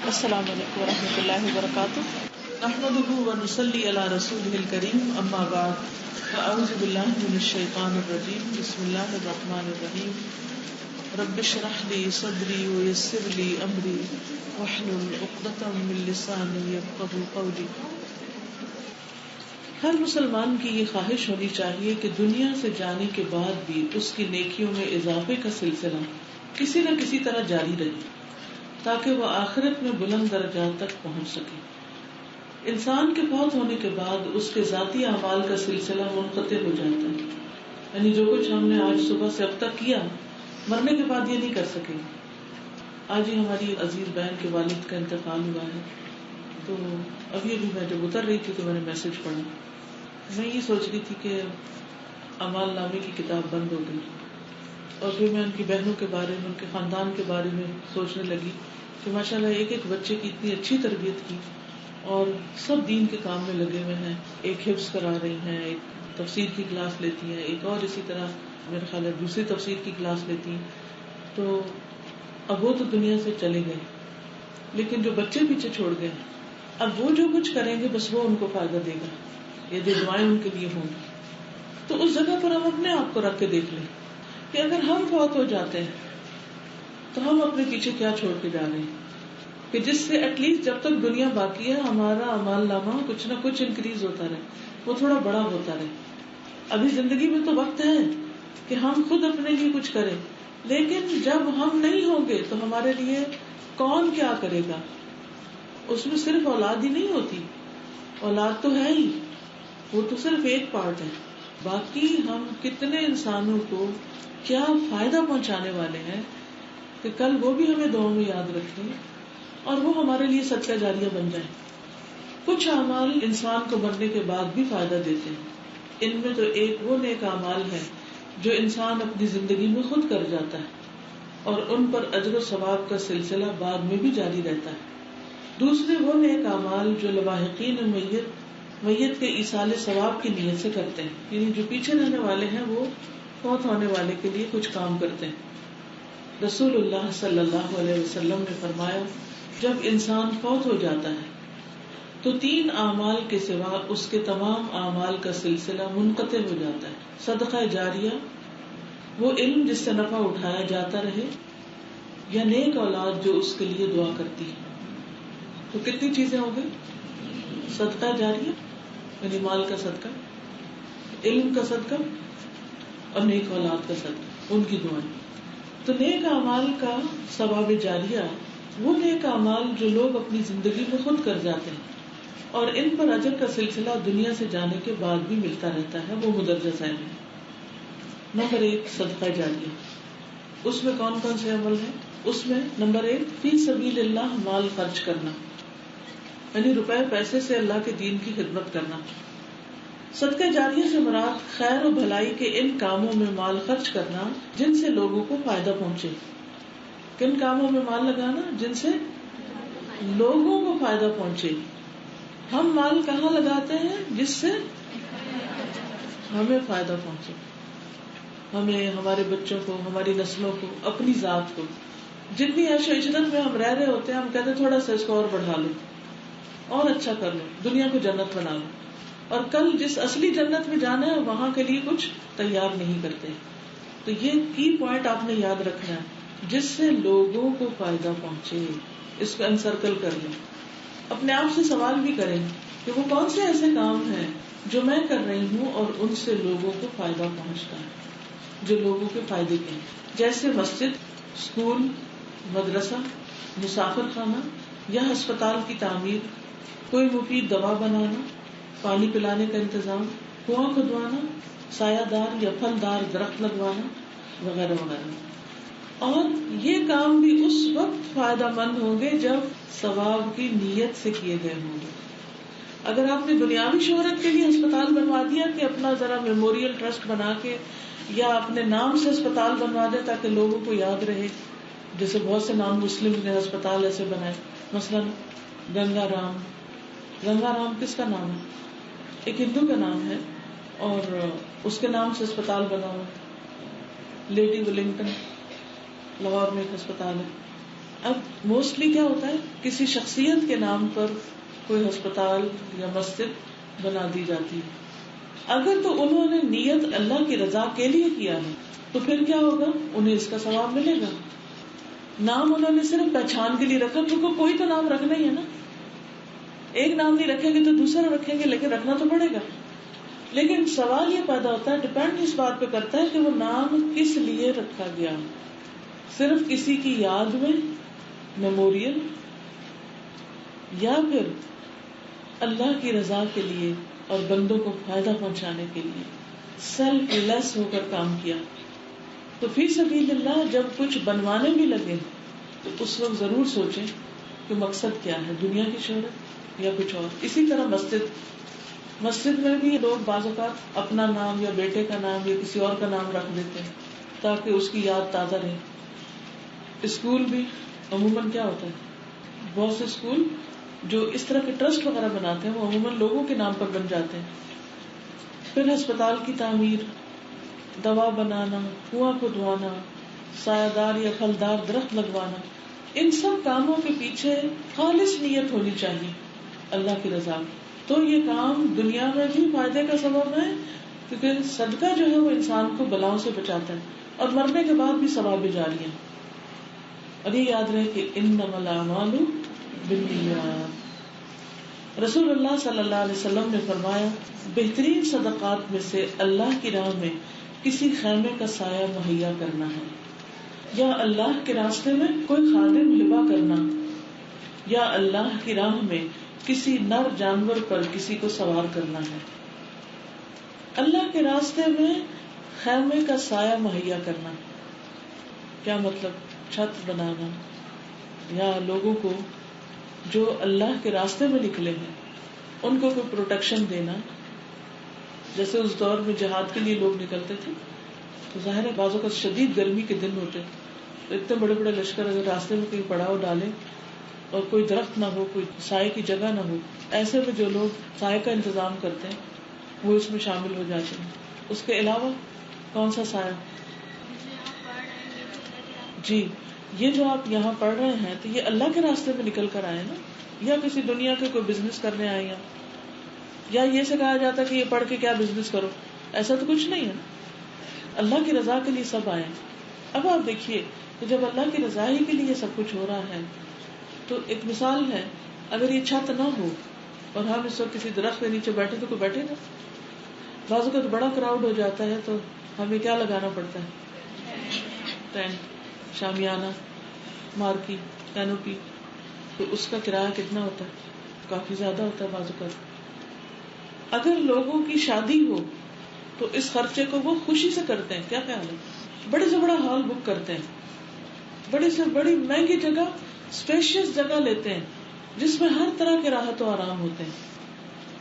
السلام علیکم ورحمۃ اللہ وبرکاتہ. نحمده ونصلي على رسوله الكريم اما بعد فاعوذ باللہ من الشیطان الرجیم. بسم اللہ الرحمن الرحیم. رب اشرح لي صدری ويسر لي امری واحلل عقدۃ من لسانی یفقهوا قولی. ہر مسلمان کی یہ خواہش ہونی چاہیے کہ دنیا سے جانے کے بعد بھی اس کی نیکیوں میں اضافے کا سلسلہ کسی نہ کسی طرح جاری رہے تاکہ وہ آخرت میں بلند درجات تک پہنچ سکے. انسان کے فوت ہونے کے بعد اس کے ذاتی اعمال کا سلسلہ منقطع ہو جاتا ہے. یعنی جو کچھ ہم نے آج صبح سے اب تک کیا مرنے کے بعد یہ نہیں کر سکے. آج ہی ہماری عزیز بہن کے والد کا انتقال ہوا ہے. تو ابھی میں جب اتر رہی تھی تو میں نے میسج پڑھا. میں یہ سوچ رہی تھی کہ اعمال نامے کی کتاب بند ہو گئی اور پھر میں ان کی بہنوں کے بارے میں ان کے خاندان کے بارے میں سوچنے لگی کہ ماشاءاللہ ایک ایک بچے کی اتنی اچھی تربیت کی اور سب دین کے کام میں لگے ہوئے ہیں. ایک حفظ کرا رہی ہیں, ایک تفسیر کی کلاس لیتی ہیں, ایک اور اسی طرح میرے خیال ہے دوسری تفسیر کی کلاس لیتی ہیں. تو اب وہ تو دنیا سے چلے گئے لیکن جو بچے پیچھے چھوڑ گئے اب وہ جو کچھ کریں گے بس وہ ان کو فائدہ دے گا, یہ دعائیں ان کے لیے ہوں گی. تو اس جگہ پر ہم اپنے آپ کو رکھ کے دیکھ لیں کہ اگر ہم فوت ہو جاتے ہیں تو ہم اپنے پیچھے کیا چھوڑ کے جا رہے ہیں کہ جس سے ایٹ لیسٹ جب تک دنیا باقی ہے ہمارا اعمال نامہ کچھ نہ کچھ انکریز ہوتا رہے, وہ تھوڑا بڑا ہوتا رہے. ابھی زندگی میں تو وقت ہے کہ ہم خود اپنے لیے کچھ کریں, لیکن جب ہم نہیں ہوں گے تو ہمارے لیے کون کیا کرے گا. اس میں صرف اولاد ہی نہیں ہوتی, اولاد تو ہے ہی, وہ تو صرف ایک پارٹ ہے. باقی ہم کتنے انسانوں کو کیا فائدہ پہنچانے والے ہیں کہ کل وہ بھی ہمیں دعاؤں میں یاد رکھیں اور وہ ہمارے لیے صدقہ جاریہ بن جائیں. کچھ اعمال انسان کو مرنے کے بعد بھی فائدہ دیتے ہیں. ان میں تو ایک وہ نیک اعمال ہے جو انسان اپنی زندگی میں خود کر جاتا ہے اور ان پر اجر و ثواب کا سلسلہ بعد میں بھی جاری رہتا ہے. دوسرے وہ نیک اعمال جو لواحقین میت کے ایصال ثواب کی نیت سے کرتے ہیں, یعنی جو پیچھے رہنے والے ہیں وہ فوت ہونے والے کے لیے کچھ کام کرتے ہیں. رسول اللہ صلی اللہ علیہ وسلم نے فرمایا جب انسان فوت ہو جاتا ہے تو 3 اعمال کے سوا اس کے تمام اعمال کا سلسلہ منقطع ہو جاتا ہے. صدقہ جاریہ, وہ علم جس سے نفع اٹھایا جاتا رہے, یا نیک اولاد جو اس کے لیے دعا کرتی ہے. تو کتنی چیزیں ہو گئی؟ صدقہ جاریہ یعنی مال کا صدقہ, علم کا صدقہ اور نیک اولاد کا صدقہ, ان کی دعائیں. تو نیک اعمال کا ثواب جاریہ وہ نیک اعمال جو لوگ اپنی زندگی میں خود کر جاتے ہیں اور ان پر اجر کا سلسلہ دنیا سے جانے کے بعد بھی ملتا رہتا ہے, وہ مدرجہ ذیل ہے. نمبر 1 صدقہ جاریہ. اس میں کون کون سے عمل ہیں؟ اس میں نمبر 1 فی سبیل اللہ مال خرچ کرنا, یعنی روپے پیسے سے اللہ کے دین کی خدمت کرنا. صدقہ جاریہ سے مراد خیر و بھلائی کے ان کاموں میں مال خرچ کرنا جن سے لوگوں کو فائدہ پہنچے. کن کاموں میں مال لگانا؟ جن سے لوگوں کو فائدہ پہنچے. ہم مال کہاں لگاتے ہیں؟ جس سے ہمیں فائدہ پہنچے, ہمیں, ہمارے بچوں کو, ہماری نسلوں کو, اپنی ذات کو. جتنی عیش و عشرت میں ہم رہ رہے ہوتے ہیں ہم کہتے ہیں تھوڑا سا اس کو اور بڑھا لو اور اچھا کر لو, دنیا کو جنت بنا لو, اور کل جس اصلی جنت میں جانا ہے وہاں کے لیے کچھ تیار نہیں کرتے. تو یہ کی پوائنٹ آپ نے یاد رکھنا ہے, جس سے لوگوں کو فائدہ پہنچے. اس کو انسرکل کر لیں. اپنے آپ سے سوال بھی کریں کہ وہ کون سے ایسے کام ہیں جو میں کر رہی ہوں اور ان سے لوگوں کو فائدہ پہنچتا ہے, جو لوگوں کے فائدے کے ہیں. جیسے مسجد, اسکول, مدرسہ, مسافر خانہ یا ہسپتال کی تعمیر, کوئی مفید دوا بنانا, پانی پلانے کا انتظام, کنواں کھدوانا, سایہ دار یا پھلدار درخت لگوانا وغیرہ وغیرہ. اور یہ کام بھی اس وقت فائدہ مند ہوں گے جب ثواب کی نیت سے کیے گئے ہوں گے. اگر آپ نے دنیاوی شہرت کے لیے ہسپتال بنوا دیا کہ اپنا ذرا میموریل ٹرسٹ بنا کے یا اپنے نام سے ہسپتال بنوا دے تاکہ لوگوں کو یاد رہے, جیسے بہت سے نان مسلم نے ہسپتال ایسے بنائے, مثلا گنگا رام کس کا نام ہے؟ ایک ہندو کا نام ہے اور اس کے نام سے اسپتال بنا ہوا. لیڈی ولنگٹن لاہور میں ایک ہسپتال ہے. اب موسٹلی کیا ہوتا ہے، کسی شخصیت کے نام پر کوئی ہسپتال یا مسجد بنا دی جاتی ہے. اگر تو انہوں نے نیت اللہ کی رضا کے لیے کیا ہے تو پھر کیا ہوگا، انہیں اس کا ثواب ملے گا. نام انہوں نے صرف پہچان کے لیے رکھا، کیونکہ کوئی تو نام رکھنا ہی ہے نا. ایک نام نہیں رکھیں گے تو دوسرا رکھیں گے، لیکن رکھنا تو پڑے گا. لیکن سوال یہ پیدا ہوتا ہے، ڈپینڈ اس بات پہ کرتا ہے کہ وہ نام کس لیے رکھا گیا. صرف کسی کی یاد میں، میموریل، یا پھر اللہ کی رضا کے لیے اور بندوں کو فائدہ پہنچانے کے لیے سیلف لیس ہو کر کام کیا. تو فی سبیل اللہ جب کچھ بنوانے بھی لگے تو اس وقت ضرور سوچیں کہ مقصد کیا ہے، دنیا کی شہرت یا کچھ اور. اسی طرح مسجد میں بھی لوگ بعض اوقات اپنا نام یا بیٹے کا نام یا کسی اور کا نام رکھ دیتے ہیں تاکہ اس کی یاد تازہ رہے. اسکول بھی عموماً کیا ہوتا ہے، بہت سے اسکول جو اس طرح کے ٹرسٹ وغیرہ بناتے ہیں وہ عموماً لوگوں کے نام پر بن جاتے ہیں. پھر ہسپتال کی تعمیر، دوا بنانا، کنواں کھدوانا، سایہ دار یا پھلدار درخت لگوانا، ان سب کاموں کے پیچھے خالص نیت ہونی چاہیے اللہ کی رضا کی. تو یہ کام دنیا میں بھی فائدے کا سبب ہے، کیونکہ صدقہ جو ہے وہ انسان کو بلاؤں سے بچاتا ہے، اور مرنے کے بعد بھی ثواب جاری ہے. اور یہ یاد رہے کہ انما الاعمال بالنیات. رسول اللہ صلی اللہ علیہ وسلم نے فرمایا، بہترین صدقات میں سے اللہ کی راہ میں کسی خیمے کا سایہ مہیا کرنا ہے، یا اللہ کے راستے میں کوئی خادم ہبہ کرنا، یا اللہ کی راہ میں کسی نر جانور پر کسی کو سوار کرنا ہے. اللہ کے راستے میں خیمے کا سایہ مہیا کرنا کیا مطلب؟ چھت بنانا، یا لوگوں کو جو اللہ کے راستے میں نکلے ہیں ان کو کوئی پروٹیکشن دینا. جیسے اس دور میں جہاد کے لیے لوگ نکلتے تھے تو ظاہر ہے بعضوں کا شدید گرمی کے دن ہوتے، تو اتنے بڑے بڑے لشکر اگر راستے میں کہیں پڑاؤ ڈالے اور کوئی درخت نہ ہو، کوئی سائے کی جگہ نہ ہو، ایسے میں جو لوگ سائے کا انتظام کرتے ہیں وہ اس میں شامل ہو جاتے ہیں. اس کے علاوہ کون سا سایہ؟ جی، یہ جو آپ یہاں پڑھ رہے ہیں تو یہ اللہ کے راستے میں نکل کر آئے نا، یا کسی دنیا کے کوئی بزنس کرنے آئے ہیں، یا یہ سے کہا جاتا کہ یہ پڑھ کے کیا بزنس کرو، ایسا تو کچھ نہیں ہے. اللہ کی رضا کے لیے سب آئے. اب آپ دیکھیے کہ جب اللہ کی رضا ہی کے لیے سب کچھ ہو رہا ہے تو ایک مثال ہے، اگر یہ چھت نہ ہو اور ہم اس وقت کسی درخت کے نیچے بیٹھے تو کوئی بیٹھے گا؟ بعض اوقات بڑا کراؤڈ ہو جاتا ہے تو ہمیں کیا لگانا پڑتا ہے؟ Tent, shamiana, marquee, canopy. تو اس کا کرایہ کتنا ہوتا ہے؟ کافی زیادہ ہوتا ہے بعض اوقات. اگر لوگوں کی شادی ہو تو اس خرچے کو وہ خوشی سے کرتے ہیں. کیا خیال ہے؟ بڑے سے بڑا ہال بک کرتے ہیں، بڑی سے بڑی مہنگی جگہ، اسپیشیس جگہ لیتے ہیں جس میں ہر طرح کے راحت و آرام ہوتے ہیں،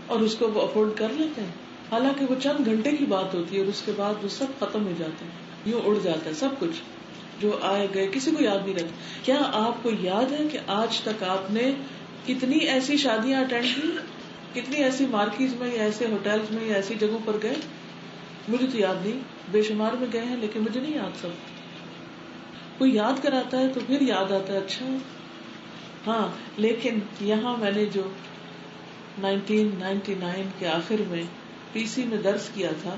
اور اس کو وہ افورڈ کر لیتے ہیں. حالانکہ وہ چند گھنٹے کی بات ہوتی ہے اور اس کے بعد وہ سب ختم ہو جاتے ہیں، یوں اڑ جاتا ہے سب کچھ جو آئے گئے، کسی کو یاد نہیں رہتا. کیا آپ کو یاد ہے کہ آج تک آپ نے کتنی ایسی شادیاں اٹینڈ کی، کتنی ایسی مارکیز میں یا ایسے ہوٹلز میں یا ایسی جگہوں پر گئے؟ مجھے تو یاد نہیں، بے شمار میں گئے ہیں لیکن مجھے نہیں یاد سب. کوئی یاد کراتا ہے تو پھر یاد آتا ہے. اچھا ہاں، لیکن یہاں میں نے جو 1999 کے آخر میں پی سی میں درس کیا تھا،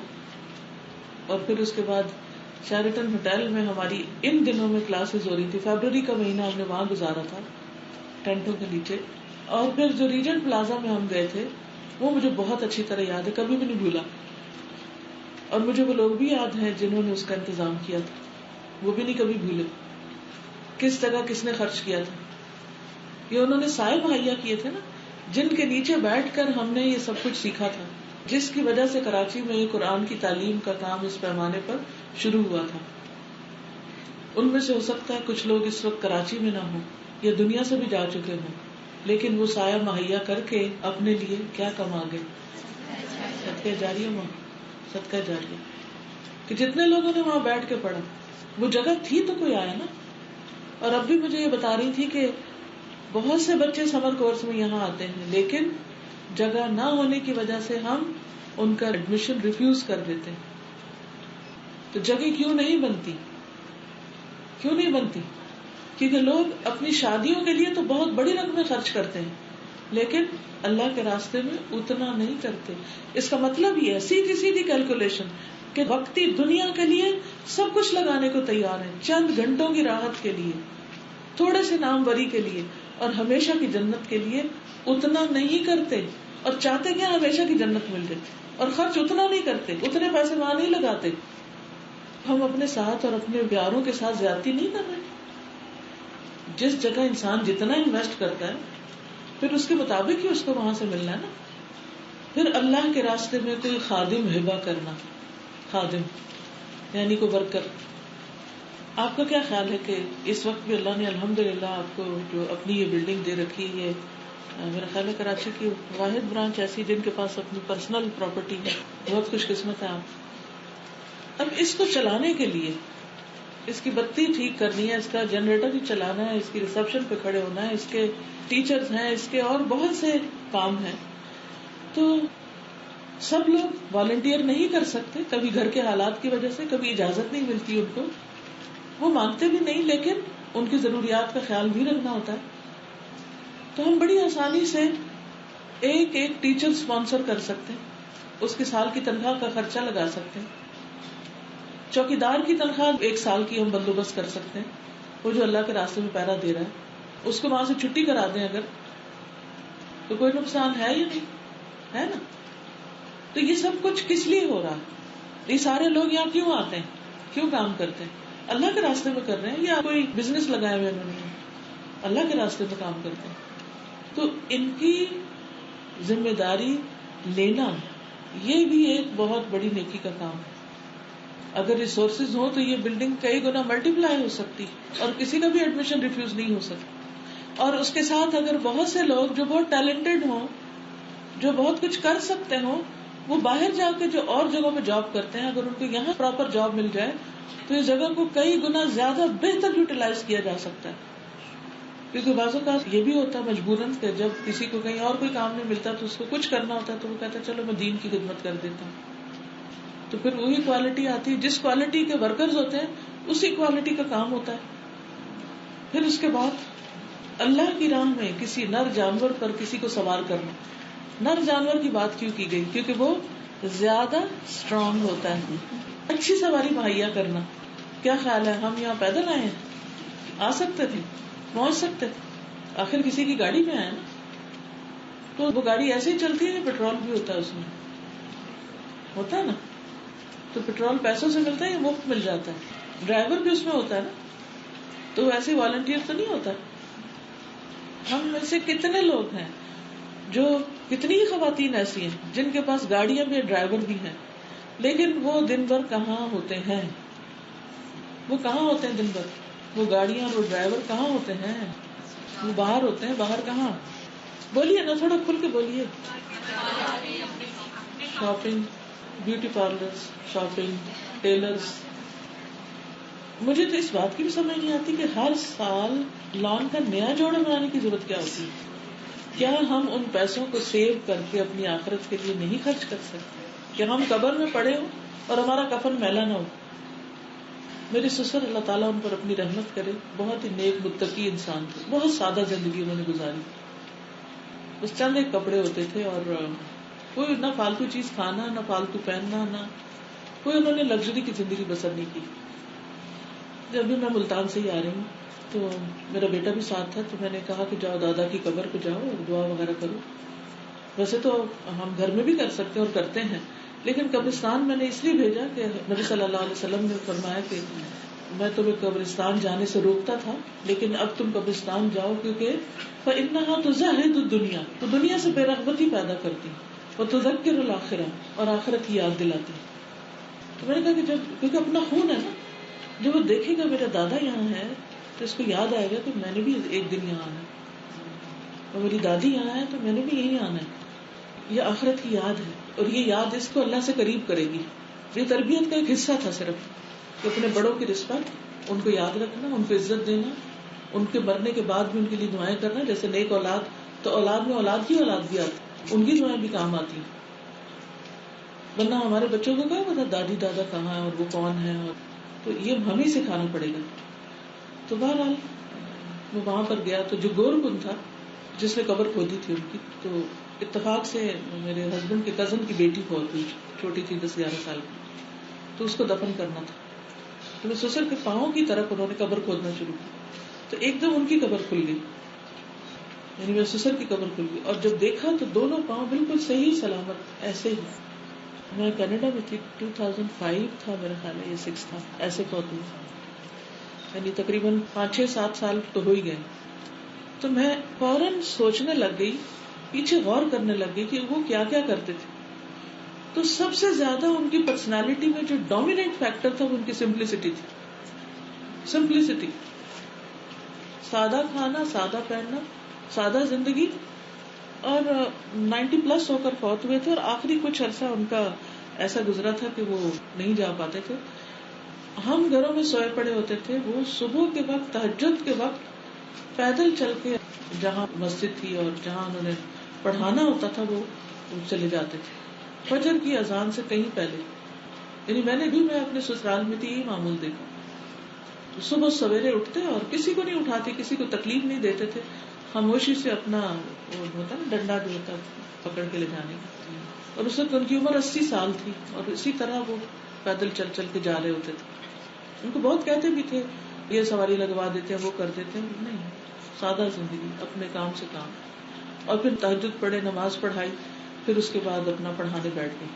اور پھر اس کے بعد شیرٹن ہوٹل میں ہماری ان دنوں میں کلاسز ہو رہی تھی، فیبروری کا مہینہ ہم نے وہاں گزارا تھا ٹینٹوں کے نیچے. اور پھر جو ریجنٹ پلازا میں ہم گئے تھے وہ مجھے بہت اچھی طرح یاد ہے، کبھی بھی نہیں بھولا. اور مجھے وہ لوگ بھی یاد ہیں جنہوں نے اس کا انتظام کیا تھا، وہ بھی نہیں کبھی بھولے کس جگہ کس نے خرچ کیا تھا. یہ انہوں نے سائے مہیا کیے تھے نا، جن کے نیچے بیٹھ کر ہم نے یہ سب کچھ سیکھا تھا، جس کی وجہ سے کراچی میں یہ قرآن کی تعلیم کا کام اس پیمانے پر شروع ہوا تھا. ان میں سے ہو سکتا ہے کچھ لوگ اس وقت کراچی میں نہ ہوں یا دنیا سے بھی جا چکے ہوں، لیکن وہ سایہ مہیا کر کے اپنے لیے کیا کما گئے؟ صدقہ جاریہ. صدقہ جاریہ کہ جتنے لوگوں نے وہاں بیٹھ کے پڑھا، وہ جگہ تھی تو کوئی آیا نا. اور اب بھی مجھے یہ بتا رہی تھی کہ بہت سے بچے سمر کورس میں یہاں آتے ہیں، لیکن جگہ نہ ہونے کی وجہ سے ہم ان کا ایڈمیشن ریفیوز کر دیتے ہیں. تو جگہ کیوں نہیں بنتی؟ کیوں نہیں بنتی؟ کیونکہ لوگ اپنی شادیوں کے لیے تو بہت بڑی رقمیں خرچ کرتے ہیں لیکن اللہ کے راستے میں اتنا نہیں کرتے. اس کا مطلب یہ ہے سیدھی سیدھی کیلکولیشن کہ وقتی دنیا کے لیے سب کچھ لگانے کو تیار ہے, چند گھنٹوں کی راحت کے لیے, تھوڑے سے ناموری کے لیے, اور ہمیشہ کی جنت کے لیے اتنا نہیں کرتے, اور چاہتے کہ ہمیشہ کی جنت مل جائے, اور خرچ اتنا نہیں کرتے, اتنے پیسے وہاں نہیں لگاتے. ہم اپنے ساتھ اور اپنے پیاروں کے ساتھ زیادتی نہیں کر رہے. جس جگہ انسان جتنا انویسٹ کرتا ہے پھر اس کے مطابق ہی اس کو وہاں سے ملنا ہے نا. پھر اللہ کے راستے میں کوئی خادم ہبہ کرنا, خادم یعنی کوئی ورکر. آپ کا کیا خیال ہے کہ اس وقت بھی اللہ نے الحمدللہ آپ کو جو اپنی یہ بلڈنگ دے رکھی ہے, میرا خیال ہے کراچی کی واحد برانچ ایسی جن کے پاس اپنی پرسنل پراپرٹی ہے, بہت خوش قسمت ہے آپ. اب اس کو چلانے کے لیے اس کی بتی ٹھیک کرنی ہے, اس کا جنریٹر بھی چلانا ہے, اس کی ریسپشن پہ کھڑے ہونا ہے, اس کے ٹیچرز ہیں, اس کے اور بہت سے کام ہیں. تو سب لوگ والنٹیئر نہیں کر سکتے, کبھی گھر کے حالات کی وجہ سے, کبھی اجازت نہیں ملتی ان کو, وہ مانگتے بھی نہیں, لیکن ان کی ضروریات کا خیال بھی رکھنا ہوتا ہے. تو ہم بڑی آسانی سے ایک ایک ٹیچر اسپانسر کر سکتے ہیں, اس کے سال کی تنخواہ کا خرچہ لگا سکتے ہیں. چوکیدار کی تنخواہ 1 سال کی ہم بندوبست کر سکتے ہیں, وہ جو اللہ کے راستے میں پہرا دے رہا ہے اس کو وہاں سے چھٹی کرا دیں اگر, تو کوئی نقصان ہے یا نہیں ہے نا. تو یہ سب کچھ کس لیے ہو رہا ہے؟ یہ سارے لوگ یہاں کیوں آتے ہیں, کیوں کام کرتے ہیں؟ اللہ کے راستے میں کر رہے ہیں یا کوئی بزنس لگائے ہوئے انہوں نے؟ اللہ کے راستے میں کام کرتے ہیں. تو ان کی ذمہ داری لینا یہ بھی ایک بہت بڑی نیکی کا کام ہے. اگر ریسورسز ہوں تو یہ بلڈنگ کئی گنا ملٹی پلائی ہو سکتی اور کسی کا بھی ایڈمیشن ریفیوز نہیں ہو سکتا. اور اس کے ساتھ اگر بہت سے لوگ جو بہت ٹیلنٹڈ ہوں, جو بہت کچھ کر سکتے ہوں, وہ باہر جا کے جو اور جگہوں پہ جاب کرتے ہیں, اگر ان کو یہاں پراپر جاب مل جائے تو اس جگہ کو کئی گنا زیادہ بہتر یوٹیلائز کیا جا سکتا ہے. کیونکہ بعض اوقات یہ بھی ہوتا ہے مجبوراً کہ جب کسی کو کہیں اور کوئی کام نہیں ملتا تو اس کو کچھ کرنا ہوتا ہے, تو وہ کہتا ہے چلو میں دین کی خدمت کر دیتا ہوں. تو پھر وہی کوالٹی آتی ہے, جس کوالٹی کے ورکرز ہوتے ہیں اسی کوالٹی کا کام ہوتا ہے. پھر اس کے بعد اللہ کی راہ میں کسی نر جانور پر کسی کو سوار کرنا. نر جانور کی بات کیوں کی گئی؟ کیونکہ وہ زیادہ اسٹرانگ ہوتا ہے. اچھی سواری مہیا کرنا. کیا خیال ہے, ہم یہاں پیدل آئے ہیں, آ سکتے تھے, پہنچ سکتے تھے, آخر کسی کی گاڑی میں آئے نا. تو وہ گاڑی ایسے ہی چلتی ہے, پیٹرول بھی ہوتا ہے اس میں, ہوتا ہے نا. تو پیٹرول پیسوں سے ملتا ہے یا مفت مل جاتا ہے؟ ڈرائیور بھی اس میں ہوتا ہے نا. تو ایسے والنٹیئر تو نہیں ہوتا. ہم میں سے کتنے لوگ ہیں جو, کتنی ہی خواتین ایسی ہیں جن کے پاس گاڑیاں بھی, ڈرائیور بھی ہیں, لیکن وہ دن بھر کہاں ہوتے ہیں؟ وہ کہاں ہوتے ہیں دن بھر؟ وہ گاڑیاں اور وہ ڈرائیور کہاں ہوتے ہیں؟ وہ باہر ہوتے ہیں. باہر کہاں؟ بولیے نا, تھوڑا کھل کے بولیے. Shopping, beauty parlours, shopping, tellers. مجھے تو اس بات کی بھی سمجھ نہیں آتی کہ ہر سال لان کا نیا جوڑا بنانے کی ضرورت کیا ہوتی ہے. کیا ہم ان پیسوں کو سیو کر کے اپنی آخرت کے لیے نہیں خرچ کر سکتے کہ ہم قبر میں پڑے ہوں اور ہمارا کفن میلا نہ ہو؟ میری سسر, اللہ تعالیٰ ان پر اپنی رحمت کرے, بہت ہی نیک متقی انسان تھے. بہت سادہ زندگی انہوں نے گزاری. بس چند ایک کپڑے ہوتے تھے اور کوئی نہ فالتو چیز کھانا, نہ فالتو پہننا, نہ کوئی انہوں نے لگژری کی زندگی بسر نہیں کی. جب بھی میں ملتان سے ہی آ رہی ہوں تو میرا بیٹا بھی ساتھ تھا, تو میں نے کہا کہ جاؤ دادا کی قبر پہ جاؤ اور دعا وغیرہ کرو. ویسے تو ہم گھر میں بھی کر سکتے ہیں اور کرتے ہیں, لیکن قبرستان میں نے اس لیے بھیجا کہ نبی صلی اللہ علیہ وسلم نے فرمایا کہ میں تمہیں قبرستان جانے سے روکتا تھا, لیکن اب تم قبرستان جاؤ, کیونکہ فإنها تزهد الدنيا, تو دنیا سے بے رغبتی پیدا کرتی, وتذکر الآخرہ, اور آخرت کی یاد دلاتی. تو میں نے کہا کہ جب, کیونکہ اپنا خون ہے نا, جب وہ دیکھے گا میرا دادا یہاں ہے تو اس کو یاد آئے گا کہ میں نے بھی ایک دن یہاں آنا ہے, اور میری دادی یہاں ہے تو میں نے بھی یہی آنا ہے. یہ آخرت کی یاد ہے, اور یہ یاد اس کو اللہ سے قریب کرے گی. یہ تربیت کا ایک حصہ تھا صرف, کہ اپنے بڑوں کی رسپیکٹ, ان کو یاد رکھنا, ان کو عزت دینا, ان کے مرنے کے بعد بھی ان کے لیے دعائیں کرنا. جیسے نیک اولاد, تو اولاد میں اولاد کی اولاد بھی آتی, ان کی دعائیں بھی کام آتی. ورنہ ہمارے بچوں کو کیا پتا دادی دادا کہاں ہے اور وہ کون ہے, اور تو یہ ہمیں سکھانا پڑے گا. تو بہرحال وہ وہاں پر گیا تو جو گورکن تھا جس نے قبر کھودی تھی ان کی، تو اتفاق سے میرے ہسبینڈ کے کزن کی بیٹی فوت ہوئی، چھوٹی تھی 10-11 سال کی، تو اس کو دفن کرنا تھا. تو میں سسر کے پاؤں کی طرف انہوں نے قبر کھودنا شروع کی، تو ایک دم ان کی قبر کھل گئی، یعنی میرے سسر کی قبر کھل گئی. اور جب دیکھا تو دونوں پاؤں بالکل صحیح سلامت ایسے ہی. میں کینیڈا میں تھی، 2005 تھا میرا خیال ہے، یہ 6 تھا، ایسے فوت ہوئی، یعنی تقریباً 5-6-7 سال تو ہو ہی گئے. تو میں فوراً سوچنے لگ گئی، پیچھے غور کرنے لگ گئی کہ وہ کیا کیا کرتے تھے. تو سب سے زیادہ ان کی پرسنالٹی میں جو ڈومیننٹ فیکٹر تھا وہ ان کی سمپلسٹی تھی. سمپلسٹی، سادہ کھانا، سادہ پہننا، سادہ زندگی. اور 90+ ہو کر فوت ہوئے تھے، اور آخری کچھ عرصہ ان کا ایسا گزرا تھا کہ وہ نہیں جا پاتے تھے. ہم گھروں میں سوئے پڑے ہوتے تھے، وہ صبح کے وقت، تہجد کے وقت پیدل چل کے جہاں مسجد تھی اور جہاں انہوں نے پڑھانا ہوتا تھا وہ چلے جاتے تھے فجر کی اذان سے کہیں پہلے. یعنی میں نے بھی، میں اپنے سسرال میں تھی، یہی معمول دیکھا. صبح سویرے اٹھتے اور کسی کو نہیں اٹھاتے، کسی کو تکلیف نہیں دیتے تھے، خاموشی سے اپنا وہ ہوتا نا ڈنڈا جو ہوتا پکڑ کے لے جانے کا. اور اس وقت ان کی عمر 80 سال تھی، اور اسی طرح وہ پیدل چل چل کے جا رہے ہوتے تھے. ان کو بہت کہتے بھی تھے یہ سواری لگوا دیتے ہیں، وہ کر دیتے ہیں، نہیں، سادہ زندگی، اپنے کام سے کام. اور پھر تہجد پڑھے، نماز پڑھائی، پھر اس کے بعد اپنا پڑھانے بیٹھ گئے.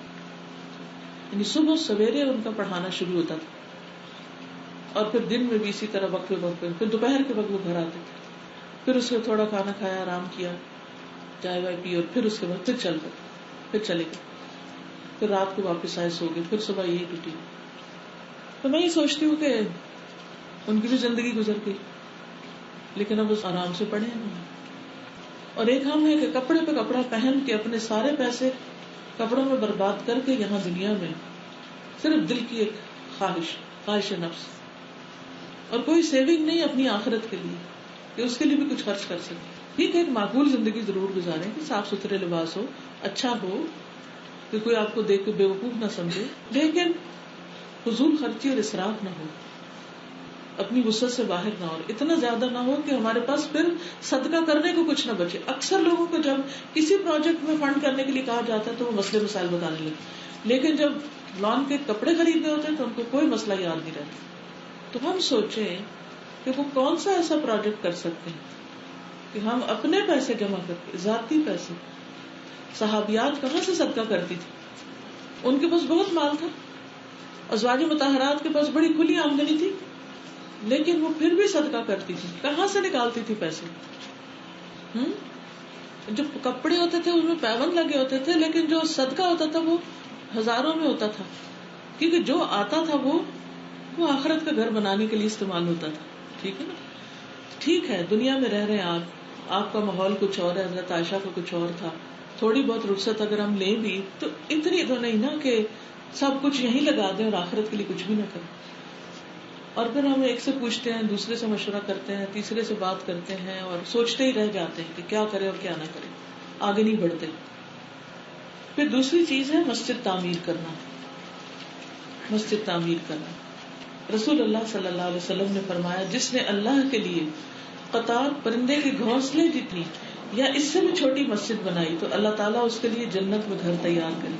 یعنی صبح سویرے ان کا پڑھانا شروع ہوتا تھا، اور پھر دن میں بھی اسی طرح وقفے وقفے. پھر دوپہر کے وقت وہ گھر آتے تھے، پھر اس میں تھوڑا کھانا کھایا، آرام کیا، چائے وائے پی، اور پھر اس کے بعد پھر چل گئے، پھر چلے گئے، پھر رات کو واپس آئے، سو گئے، پھر صبح یہی روٹین. تو میں یہ سوچتی ہوں کہ ان کی بھی زندگی گزر گئی، لیکن اب اس آرام سے پڑھے ہیں. اور ایک ہم ہے کہ کپڑے پہ کپڑا پہن کے اپنے سارے پیسے کپڑوں میں برباد کر کے یہاں دنیا میں صرف دل کی ایک خواہش نفس، اور کوئی سیونگ نہیں اپنی آخرت کے لیے کہ اس کے لیے بھی کچھ خرچ کر سکے. ٹھیک ہے، ایک معقول زندگی ضرور گزاریں کہ صاف ستھرے لباس ہو، اچھا ہو کہ کوئی آپ کو دیکھ کے بیوقوف نہ سمجھے، لیکن فضول خرچی اور اسراف نہ ہو، اپنی وسعت سے باہر نہ ہو، اتنا زیادہ نہ ہو کہ ہمارے پاس پھر صدقہ کرنے کو کچھ نہ بچے. اکثر لوگوں کو جب کسی پروجیکٹ میں فنڈ کرنے کے لیے کہا جاتا ہے تو وہ مسئلے مسائل بتانے لگے، لیکن جب لان کے کپڑے خریدنے ہوتے ہیں تو ان کو کوئی مسئلہ یاد نہیں رہتا. تو ہم سوچیں کہ وہ کون سا ایسا پروجیکٹ کر سکتے ہیں کہ ہم اپنے پیسے جمع کر کے، ذاتی پیسے. صحابیات کہاں سے صدقہ کرتی تھی؟ ان کے پاس بہت مال تھا، ازواج مطہرات کے پاس بڑی کھلی آمدنی تھی، لیکن وہ پھر بھی صدقہ کرتی تھی. کہاں سے نکالتی تھی پیسے؟ جو کپڑے ہوتے تھے ان میں پیون لگے ہوتے تھے، لیکن جو صدقہ ہوتا تھا وہ ہزاروں میں ہوتا تھا، کیونکہ جو آتا تھا وہ آخرت کا گھر بنانے کے لیے استعمال ہوتا تھا. ٹھیک ہے نا؟ ٹھیک ہے، دنیا میں رہ رہے ہیں آپ کا ماحول کچھ اور ہے، حضرت عائشہ کا کچھ اور تھا. تھوڑی بہت رخصت اگر ہم لیں بھی تو اتنی تو نہیں نا کہ سب کچھ یہیں لگا دیں اور آخرت کے لیے کچھ بھی نہ کریں. اور پھر ہم ایک سے پوچھتے ہیں، دوسرے سے مشورہ کرتے ہیں، تیسرے سے بات کرتے ہیں، اور سوچتے ہی رہ جاتے ہیں کہ کیا کریں اور کیا نہ کریں، آگے نہیں بڑھتے. پھر دوسری چیز ہے مسجد تعمیر کرنا. مسجد تعمیر کرنا، رسول اللہ صلی اللہ علیہ وسلم نے فرمایا، جس نے اللہ کے لیے قطار پرندے کے گھونسلے جتنی یا اس سے بھی چھوٹی مسجد بنائی تو اللہ تعالیٰ اس کے لیے جنت میں گھر تیار کرے.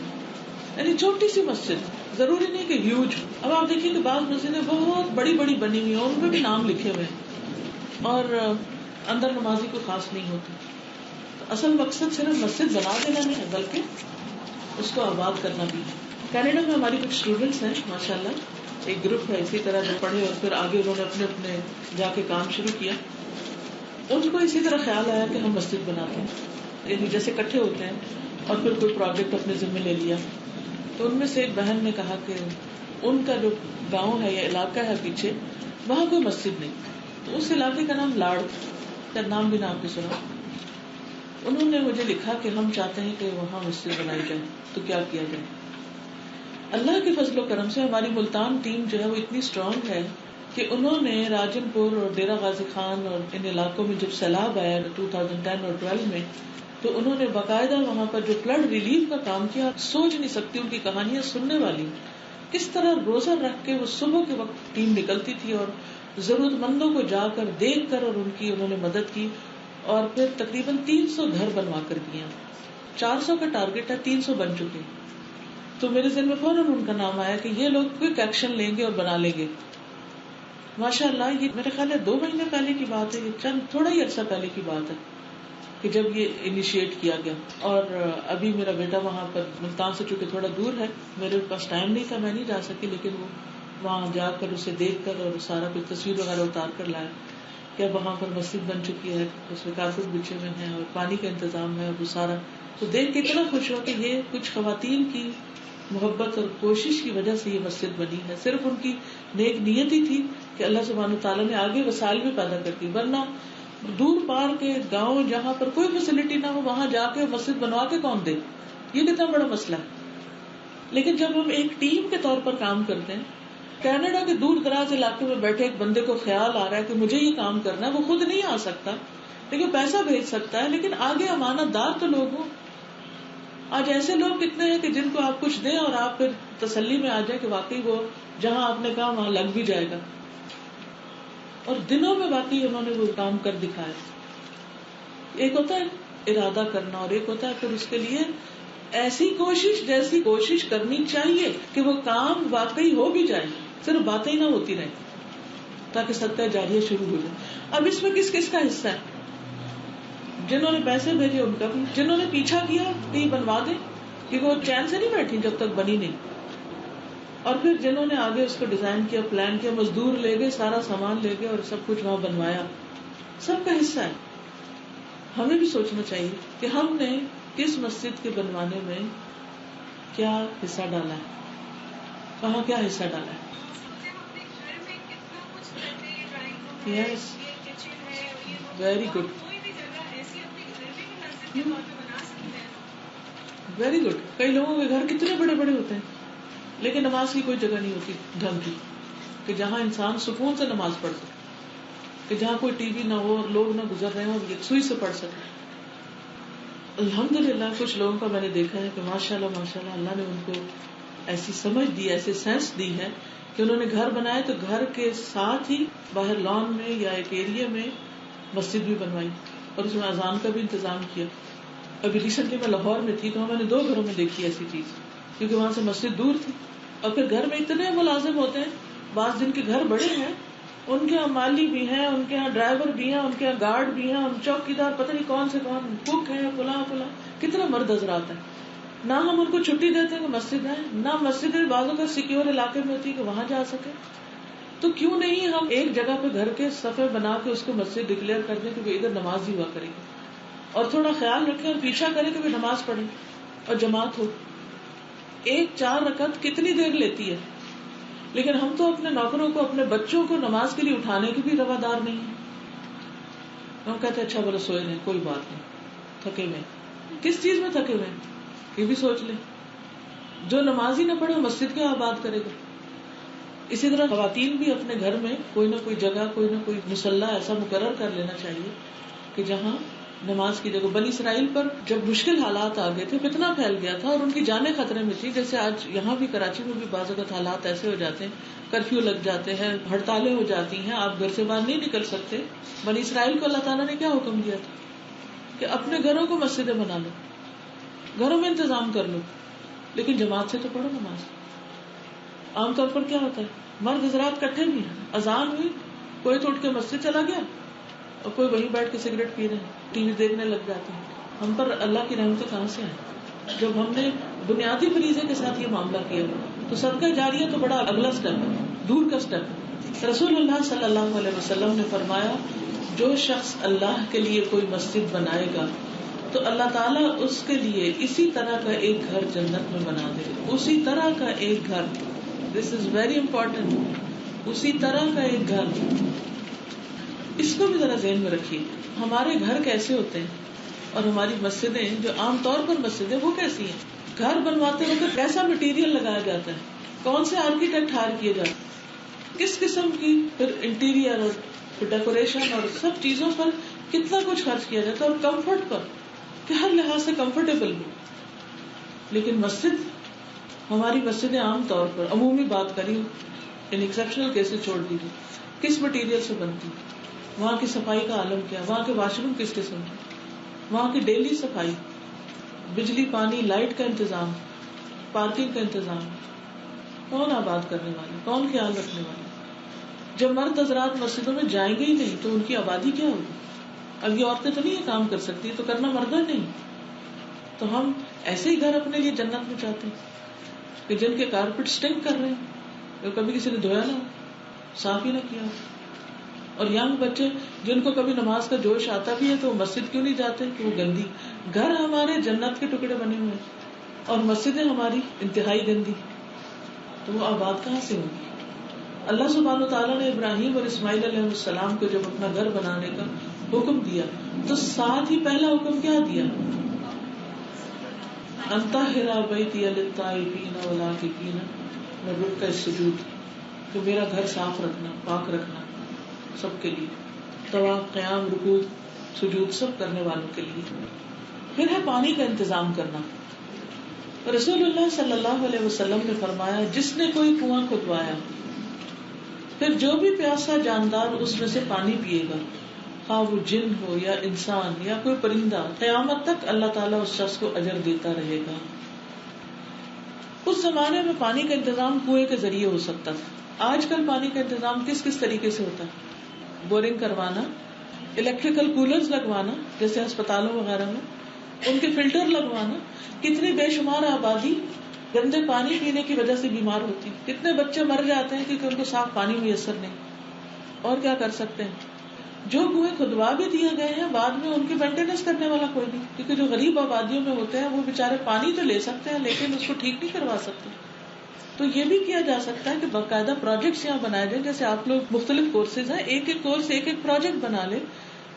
یعنی چھوٹی سی مسجد، ضروری نہیں کہ ہیوج. اب آپ دیکھیے کہ بعض مسجدیں بہت بڑی بڑی بنی ہوئی ہیں، ان پہ بھی نام لکھے ہوئے ہیں اور اندر نمازی کو خاص نہیں ہوتی. تو اصل مقصد صرف مسجد بنا دینا نہیں ہے، بلکہ اس کو آباد کرنا بھی ہے. کینیڈا میں ہماری کچھ اسٹوڈینٹس ہیں ماشاءاللہ، ایک گروپ ہے اسی طرح جو پڑھے اور پھر آگے انہوں نے اپنے اپنے جا کے کام شروع کیا. ان کو اسی طرح خیال آیا کہ ہم مسجد بناتے ہیں، یعنی جیسے اکٹھے ہوتے ہیں اور پھر کوئی پروجیکٹ اپنے ذمہ لے لیا. تو ان میں سے ایک بہن نے کہا کہ ان کا جو گاؤں ہے یا علاقہ ہے پیچھے، وہاں کوئی مسجد نہیں. تو اس علاقے کا نام لاڑ، کا نام بھی نہ آپ نے سنا. انہوں نے مجھے لکھا کہ ہم چاہتے ہیں کہ وہاں مسجد بنائی جائے، تو کیا کیا جائے. اللہ کے فضل و کرم سے ہماری ملتان ٹیم جو ہے وہ اتنی اسٹرانگ ہے کہ انہوں نے راجن پور اور ڈیرہ غازی خان اور ان علاقوں میں جب سیلاب آیا 2010 اور 12 میں، تو انہوں نے باقاعدہ وہاں پر جو فلڈ ریلیف کا کام کیا. سوچ نہیں سکتی، ان کی کہانیاں سننے والی، کس طرح روزہ رکھ کے وہ صبح کے وقت ٹیم نکلتی تھی اور ضرورت مندوں کو جا کر دیکھ کر اور ان کی انہوں نے مدد کی، اور پھر تقریباً 300 گھر بنوا کر دیے. 400 کا ٹارگیٹ ہے، 300 بن چکے. تو میرے ذہن میں فوراً ان کا نام آیا کہ یہ لوگ کوئک ایکشن لیں گے اور بنا لیں گے. ماشاء اللہ، یہ میرے خیال ہے 2 مہینے پہلے کی بات ہے، یہ چند تھوڑا ہی عرصہ پہلے کی بات ہے کہ جب یہ انیشیٹ کیا گیا. اور ابھی میرا بیٹا وہاں پر ملتان سے چونکہ تھوڑا دور ہے، میرے پاس ٹائم نہیں تھا، میں نہیں جا سکی، لیکن وہ وہاں جا کر اسے دیکھ کر اور سارا کچھ تصویر وغیرہ اتار کر لایا کہ اب وہاں پر مسجد بن چکی ہے، اس میں کارپیٹ بچھے ہوئے ہیں اور پانی کا انتظام ہے. وہ سارا تو دیکھ کے اتنا خوش ہوا کہ یہ کچھ خواتین کی محبت اور کوشش کی وجہ سے یہ مسجد بنی ہے. صرف ان کی نیک نیت ہی تھی کہ اللہ سبحانہ تعالیٰ نے آگے وسائل بھی پیدا کر دی، ورنہ دور پار کے گاؤں جہاں پر کوئی فیسلٹی نہ ہو وہاں جا کے مسجد بنوا کے کون دے؟ یہ کتنا بڑا مسئلہ ہے. لیکن جب ہم ایک ٹیم کے طور پر کام کرتے ہیں، کینیڈا کے دور دراز علاقے میں بیٹھے ایک بندے کو خیال آ رہا ہے کہ مجھے یہ کام کرنا ہے، وہ خود نہیں آ سکتا لیکن پیسہ بھیج سکتا ہے، لیکن آگے امانت دار تو لوگ ہوں. آج ایسے لوگ کتنے ہیں کہ جن کو آپ کچھ دیں اور آپ پھر تسلی میں آ جائے کہ واقعی وہ جہاں آپ نے کہا وہاں لگ بھی جائے گا، اور دنوں میں واقعی انہوں نے وہ کام کر دکھایا. ایک ہوتا ہے ارادہ کرنا اور ایک ہوتا ہے پھر اس کے لیے ایسی کوشش جیسی کوشش کرنی چاہیے کہ وہ کام واقعی ہو بھی جائے، صرف باتیں ہی نہ ہوتی رہیں تاکہ صدقہ جاریہ شروع ہو جائے. اب اس میں کس کس کا حصہ ہے؟ جنہوں نے پیسے بھیجے ان کا بھی، جنہوں نے پیچھا کیا کہ یہ بنوا دیں، کیونکہ وہ چین سے نہیں بیٹھی جب تک بنی نہیں، اور پھر جنہوں نے آگے اس کو ڈیزائن کیا، پلان کیا، مزدور لے گئے، سارا سامان لے گئے اور سب کچھ وہاں بنوایا. سب کا حصہ ہے. ہمیں بھی سوچنا چاہیے کہ ہم نے کس مسجد کے بنوانے میں کیا حصہ ڈالا ہے، وہاں کیا حصہ ڈالا ہے. یس، ویری گڈ، ویری گڈ. کئی لوگوں کے گھر کتنے بڑے بڑے ہوتے ہیں لیکن نماز کی کوئی جگہ نہیں ہوتی ڈھنگ کی کہ جہاں انسان سکون سے نماز پڑھ سکے، کہ جہاں کوئی ٹی وی نہ ہو اور لوگ نہ گزر رہے ہوں اور یکسوئی سے پڑھ سکے. الحمدللہ کچھ لوگوں کا میں نے دیکھا ہے کہ ماشاءاللہ ماشاءاللہ اللہ نے ان کو ایسی سمجھ دی، ایسی سینس دی ہے کہ انہوں نے گھر بنائے تو گھر کے ساتھ ہی باہر لان میں یا ایک ایریا میں مسجد بھی بنوائی اور اس میں اذان کا بھی انتظام کیا. ابھی ریسنٹلی میں لاہور میں تھی تو میں نے 2 گھروں میں دیکھی ایسی چیز، کیونکہ وہاں سے مسجد دور تھی. اور پھر گھر میں اتنے ملازم ہوتے ہیں، بعض جن کے گھر بڑے ہیں ان کے یہاں مالی بھی ہیں، ان کے یہاں ڈرائیور بھی ہیں، ان کے یہاں گارڈ بھی ہیں، ان چوکیدار پتہ نہیں کون سے کون، کوک ہیں، فلاں فلاں، کتنے مرد حضرات ہیں. نہ ہم ان کو چھٹی دیتے ہیں کہ مسجد ہے، نہ مسجد بعضوں کا سیکیور علاقے میں ہوتی ہے کہ وہاں جا سکے. تو کیوں نہیں ہم ایک جگہ پہ گھر کے صفحے بنا کے اس کو مسجد ڈکلیئر کر دیں کہ ادھر نماز ہی ہوا کرے گی، اور تھوڑا خیال رکھیں اور پیچھا کریں کہ نماز پڑھیں اور جماعت ہو. 4 رکعت کتنی دیر لیتی ہے، لیکن ہم تو اپنے نوکروں کو، اپنے بچوں کو نماز کے لیے اٹھانے کی بھی روادار نہیں ہے. ہم کہتے ہیں اچھا بولو سوئے نہیں، کوئی بات نہیں، تھکے ہوئے. کس چیز میں تھکے ہوئے یہ بھی سوچ لیں. جو نماز ہی نہ پڑھے مسجد کیا آباد کرے گا. اسی طرح خواتین بھی اپنے گھر میں کوئی نہ کوئی جگہ، کوئی نہ کوئی مصلی ایسا مقرر کر لینا چاہیے کہ جہاں نماز کی جگہ. بنی اسرائیل پر جب مشکل حالات آ گئے تھے، فتنہ پھیل گیا تھا اور ان کی جانیں خطرے میں تھی، جیسے آج یہاں بھی کراچی میں بھی بعض اوقات حالات ایسے ہو جاتے ہیں، کرفیو لگ جاتے ہیں، ہڑتالیں ہو جاتی ہیں، آپ گھر سے باہر نہیں نکل سکتے. بنی اسرائیل کو اللہ تعالیٰ نے کیا حکم دیا تھا کہ اپنے گھروں کو مسجدیں بنا لو، گھروں میں انتظام کر لو، لیکن جماعت سے تو پڑھو نماز. عام طور پر کیا ہوتا ہے، مرد حضرات کٹھے بھی ہیں، اذان ہوئی کوئی تو اٹھ کے مسجد چلا گیا اور کوئی وہیں بیٹھ کے سگریٹ پی رہے ہیں، ٹی وی دیکھنے لگ جاتے ہیں. ہم پر اللہ کی رحمتیں کہاں سے ہیں جب ہم نے بنیادی فریضے کے ساتھ یہ معاملہ کیا. تو صدقہ جاریہ تو بڑا اگلا اسٹیپ ہے، دور کا اسٹیپ ہے. رسول اللہ صلی اللہ علیہ وسلم نے فرمایا جو شخص اللہ کے لیے کوئی مسجد بنائے گا تو اللہ تعالیٰ اس کے لیے اسی طرح کا ایک گھر جنت میں بنا دے گا. اسی طرح کا ایک گھر، دس از ویری امپورٹینٹ، اسی طرح کا ایک گھر. اس کو بھی ذرا ذہن میں رکھیے. ہمارے گھر کیسے ہوتے ہیں اور ہماری مسجدیں جو عام طور پر مسجدیں وہ کیسی ہیں. گھر بنواتے وقت کیسا مٹیریل لگایا جاتا ہے، کون سے آرکیٹیکٹ ہائر کیے جاتے ہیں، کس قسم کی پھر انٹیریئر اور ڈیکوریشن اور سب چیزوں پر کتنا کچھ خرچ کیا جاتا ہے، اور کمفرٹ پر کہ ہر لحاظ سے کمفرٹیبل ہو. لیکن مسجد، ہماری مسجدیں عام طور پر، عمومی بات کری ان ایکسیپشنل کیسز چھوڑ دیجیے، کس مٹیریل سے بنتی, وہاں کی صفائی کا عالم کیا, وہاں کے واش روم کس قسم کے, وہاں کی ڈیلی صفائی, بجلی پانی لائٹ کا انتظام, پارکنگ کا انتظام, کون آباد کرنے والے, کون خیال رکھنے والے. جب مرد حضرات مسجدوں میں جائیں گے ہی نہیں تو ان کی آبادی کیا ہوگی؟ اب یہ عورتیں تو نہیں یہ کام کر سکتی, تو کرنا مردہ نہیں. تو ہم ایسے ہی گھر اپنے لیے جنت میں چاہتے ہیں کہ جن کے کارپیٹ اسٹنک کر رہے ہیں, جو کبھی کسی نے دھویا نہ ہو, صاف ہی نہ کیا. اور ینگ بچے جن کو کبھی نماز کا جوش آتا بھی ہے تو وہ مسجد کیوں نہیں جاتے کہ وہ گندی. گھر ہمارے جنت کے ٹکڑے بنے ہوئے ہیں اور مسجدیں ہماری انتہائی گندی, تو وہ آباد کہاں سے ہوگی؟ اللہ سبحانہ وتعالیٰ نے ابراہیم اور اسماعیل علیہ السلام کو جب اپنا گھر بنانے کا حکم دیا تو ساتھ ہی پہلا حکم کیا دیا؟ ان طہر بیتی للطائفین والعاکفین والرکع السجود, کہ میرا گھر صاف رکھنا, پاک رکھنا سب کے لیے, طواف, قیام, رکوع, سجود سب کرنے والوں کے لیے. پھر ہے پانی کا انتظام کرنا. رسول اللہ صلی اللہ علیہ وسلم نے فرمایا, جس نے کوئی کنواں کھدوایا پھر جو بھی پیاسا جاندار اس میں سے پانی پیے گا, خواہ وہ جن ہو یا انسان یا کوئی پرندہ, قیامت تک اللہ تعالیٰ اس شخص کو اجر دیتا رہے گا. اس زمانے میں پانی کا انتظام کنویں کے ذریعے ہو سکتا تھا. آج کل پانی کا انتظام کس کس طریقے سے ہوتا ہے؟ بورنگ کروانا, الیکٹریکل کولرز لگوانا جیسے ہسپتالوں وغیرہ میں, ان کے فلٹر لگوانا. کتنی بے شمار آبادی گندے پانی پینے کی وجہ سے بیمار ہوتی, کتنے بچے مر جاتے ہیں کیونکہ ان کو صاف پانی میسر نہیں. اور کیا کر سکتے ہیں؟ جو کنویں کھدوا بھی دیے گئے ہیں بعد میں ان کی مینٹیننس کرنے والا کوئی نہیں, کیونکہ جو غریب آبادیوں میں ہوتے ہیں وہ بےچارے پانی تو لے سکتے ہیں لیکن اس کو ٹھیک نہیں کروا سکتے. تو یہ بھی کیا جا سکتا ہے کہ باقاعدہ پروجیکٹس یہاں بنائے جائیں, جیسے آپ لوگ مختلف کورسز ہیں, ایک ایک کورس ایک ایک پروجیکٹ بنا لیں